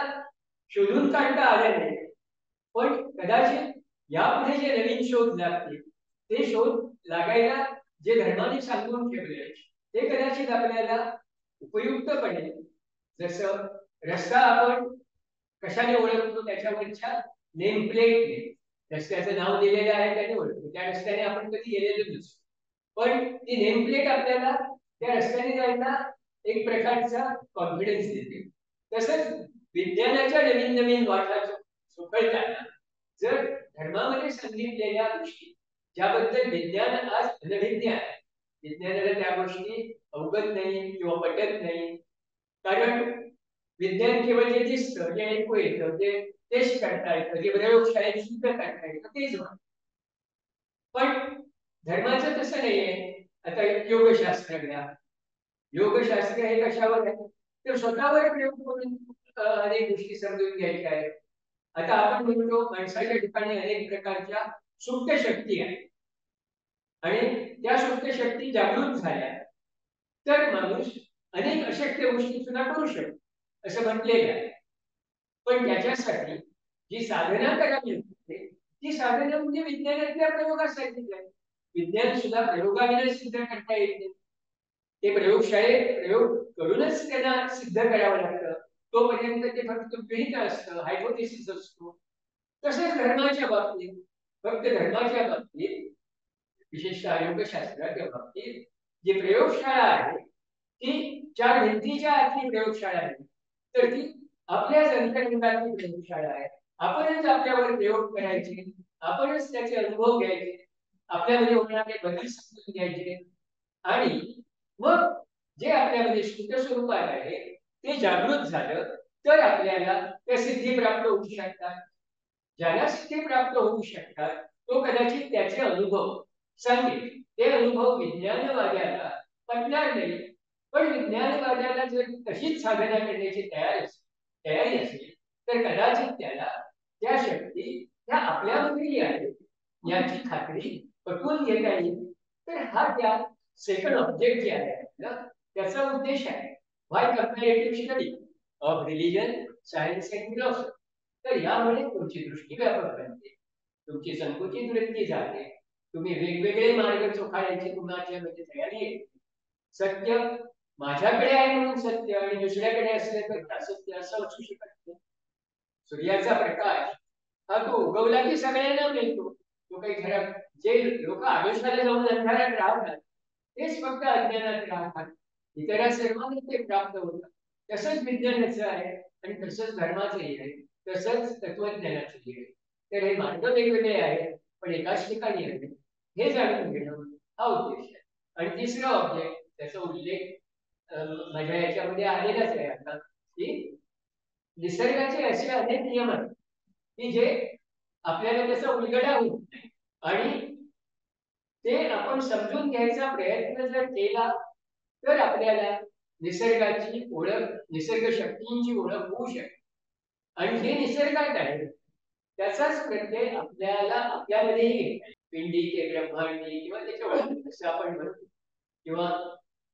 शोधून काढता आल्या नाही, पण कदाचित यापुढे जे नवीन शोध लागतील ते शोध लागायला जे धर्माने सांगून ठेवले ते कदाचित आपल्याला उपयुक्त पडेल. जसं रस्ता आपण कशाने ओळखतो, त्याच्यावरच्या नेम प्लेटने रस्त्याचं नाव दिलेलं आहे त्याने ओळखतो. त्या रस्त्याने आपण कधी गेलेलो नसतो, पण ती नेम प्लेट आपल्याला त्या रस्त्याने जायला एक प्रकारचा कॉन्फिडन्स देते. तसंच विज्ञानाच्या नवीन नवीन वाटा सुकळताना जर धर्मामध्ये सांगितलेल्या गोष्टी ज्याबद्दल विज्ञान आज अनभिज्ञ आहे, विज्ञानाला त्या गोष्टी अवगत नाही किंवा पटत नाही, कारण विज्ञान केवळ जे दिसतं, जे ऐकू येतं, जे टेस्ट करता येतं, जे प्रयोगशाळेत सिद्ध करता येतं तेच म्हणतं. पण धर्माचं तसं नाहीये. आता योगशास्त्र घ्या. योगशास्त्र हे कशावर आहे तर स्वतःवर प्रयोग करून अनेक गोष्टी समजून घ्यायच्या आहेत. आता आपण म्हणतो माणसाच्या ठिकाणी अनेक प्रकारच्या सुप्त शक्ती आहेत आणि त्या सुप्त शक्ती जागृत झाल्या तर माणूस अनेक अशक्य गोष्टी सुद्धा करू शकतो असं म्हटलेलं आहे. पण त्याच्यासाठी जी साधना करावी लागते ती साधना म्हणजे विज्ञानातल्या प्रयोगासाठीच आहे. विज्ञान सुद्धा प्रयोगाने सिद्ध करता येत नाही. ते प्रयोगशाळेत प्रयोग करूनच त्यांना सिद्ध करावं लागतं. तोपर्यंत ते फक्त गृहीत असतं, हायपोथेसिस असतो. तसेच धर्माच्या बाबतीत फक्त धर्माच्या बाबतीत विशेषतः आरोग्यशास्त्राच्या बाबतीत जी प्रयोगशाळा आहे ती चार भिंतीच्या आतली प्रयोगशाळा आहे. तर ती आपल्याच अंतर्गतातली प्रयोगशाळा आहे. आपणच आपल्यावर प्रयोग करायचे, आपणच त्याचे अनुभव घ्यायचे, आपल्यामध्ये होणारे बदल समजून घ्यायचे आणि मग जे आपल्यामध्ये शुद्ध स्वरूपात आहे ते जागृत झालं तर आपल्याला त्या सिद्धी प्राप्त होऊ शकतात. ज्याला सिद्धी प्राप्त होऊ शकतात तो कदाचित त्याचे अनुभव सांगेल. ते अनुभव विज्ञानवाद्याला पटणार नाही. पण विज्ञानवाद्याला जर तशीच साधना करण्याची तयारी असेल तर कदाचित त्याला त्या शक्ती त्या आपल्यामध्येही आहेत याची खात्री पटवून घेता येईल. तर हा त्या सेकंड ऑब्जेक्ट जे आहे आपला त्याचा उद्देश आहे. Why comparative study of religion science and philosophy. तर यामुळे तुमची दृष्टी व्यापक बनते, तुमची संकुचित वृत्ती जाते, तुम्ही वेगवेगळे मार्ग चोखाळ्याची तुमच्यामध्ये तयारी येते. सत्य माझ्याकडे आहे म्हणून सत्य आणि दुसऱ्याकडे असले तर असत्य असं असू शकत नाही. सूर्याचा प्रकाश हा तो उगवला की सगळ्यांना मिळतो. तो काही खरं जे लोक आयुष्याला जाऊन अंधारात राहतात तेच फक्त अज्ञानात राहतात. इतर सर्वांना ते प्राप्त होतं. तसंच विज्ञानाचं आहे आणि तसंच धर्माचंही आहे, तसंच तत्वज्ञानाचंही आहे. तर हे मार्ग वेगवेगळे आहेत पण एकाच ठिकाणी आहे हे जाणून घेणं हा उद्देश आहे. आणि तिसरा ऑब्जेक्ट त्याचा उल्लेख माझ्या याच्यामध्ये आलेलाच आहे आता की निसर्गाचे असे अनेक नियम आहेत की जे आपल्याला त्याचा उलगडा होत नाही आणि ते आपण समजून घ्यायचा प्रयत्न जर केला तर आपल्याला निसर्गाची ओळख निसर्ग शक्तींची ओळख होऊ शकते. आणि हे निसर्गात आहे त्याचाच प्रत्यय आपल्याला आपल्यामध्येही घेता येईल. पिंडी ते ब्रह्मांडी किंवा त्याच्या ओळख असं आपण म्हणतो किंवा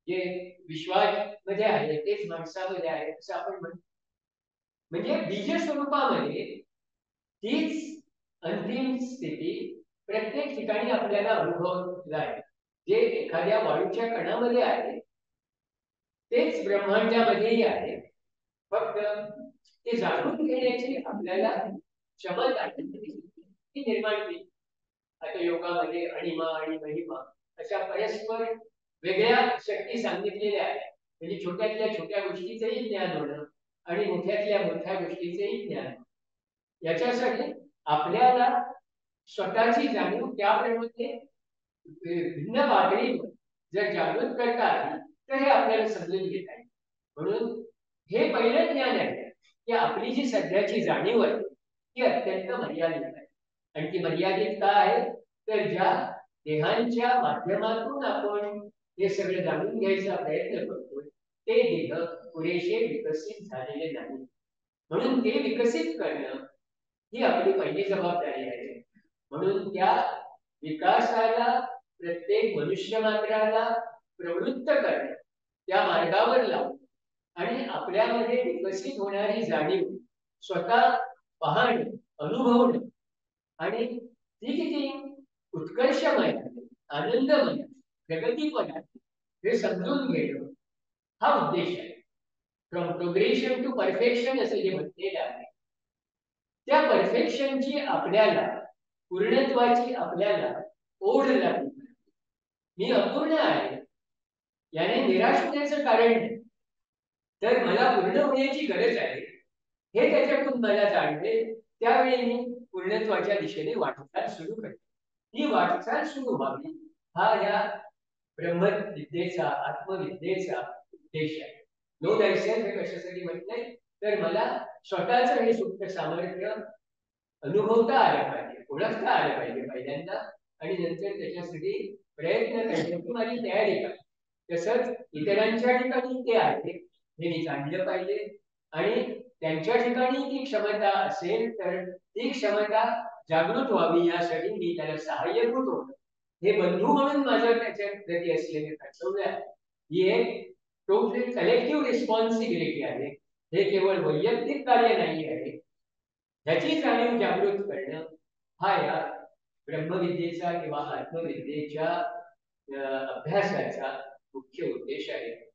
जे विश्वामध्ये आहे तेच माणसामध्ये आहे असं आपण म्हणतो. म्हणजे बीज स्वरूपामध्ये तीच अंतिम स्थिती प्रत्येक ठिकाणी आपल्याला अनुभवला आहे. जे एखाद्या वायूच्या कणामध्ये आहे तेच ब्रह्मांडामध्येही आहे. फक्त ते जाणून घेण्याची आपल्याला क्षमता ती निर्माण केली. आता योगामध्ये अणिमा आणि महिमा अशा परस्पर वेगळ्या शक्ती सांगितलेल्या आहेत. म्हणजे छोट्यातल्या छोट्या गोष्टीचंही ज्ञान होणं आणि मोठ्यातल्या मोठ्या गोष्टीचंही ज्ञान. याच्यासाठी आपल्याला स्वतःची जाणीव त्याप्रमाणे भिन्न पातळीवर जर जागृत करता आली तर हे आपल्याला समजून घेता येईल. म्हणून हे पहिलं ज्ञान आहे की आपली जी सध्याची जाणीव आहे ती अत्यंत मर्यादित आहे. आणि ती मर्यादित का आहे तर ज्या देहांच्या माध्यमातून आपण हे सगळं जाणून घ्यायचा प्रयत्न करतोय ते देह पुरेसे विकसित झालेले नाही. म्हणून ते विकसित करणं ही आपली पहिली जबाबदारी आहे. म्हणून त्या विकासाला प्रत्येक मनुष्य मात्राला प्रवृत्त करणं त्या मार्गावर लावणं आणि आपल्यामध्ये विकसित होणारी जाणीव स्वतः पाहणं अनुभवणं आणि ती किती उत्कर्षमय आनंदमय प्रगतीपद हे समजून घेणं हा उद्देश आहे. फ्रॉम प्रोग्रेशन टू परफेक्शन असं जे म्हटलेलं आहे त्या परफेक्शनची आपल्याला पूर्णत्वाची आपल्याला ओढ लागली. मी अपूर्ण आहे याने निराश होण्याचं कारण नाही तर मला पूर्ण होण्याची गरज आहे हे त्याच्यातून मला जाणते. त्यावेळी मी पूर्णत्वाच्या दिशेने वाटचाल सुरू करते. ही वाटचाल सुरू व्हावी हा या ब्रह्मविद्येचा आत्मविद्येचा उद्देश आहे. नो दर्शन हे कशासाठी म्हटलंय तर मला स्वतःच हे सुप्त सामर्थ्य अनुभवता आलं पाहिजे, ओळखता आलं पाहिजे पहिल्यांदा आणि नंतर त्याच्यासाठी प्रयत्न करण्याची माझी तयारी पाहिजे. तसंच इतरांच्या ठिकाणी ते आहे हे मी जाणलं पाहिजे आणि त्यांच्या ठिकाणी ती क्षमता असेल तर ती क्षमता जागृत व्हावी यासाठी मी त्याला सहाय्यभूत होतो. हे बंधू म्हणून माझं त्याच्या प्रती असलेले कर्तव्य आहे. ही एक टोटली कलेक्टिव्ह रिस्पॉन्सिबिलिटी आहे. हे केवळ वैयक्तिक कार्य नाही आहे. ह्याची जाणीव जागृत करणं हा या ब्रह्मविद्येचा किंवा आत्मविद्येच्या अभ्यासाचा मुख्य उद्देश आहे.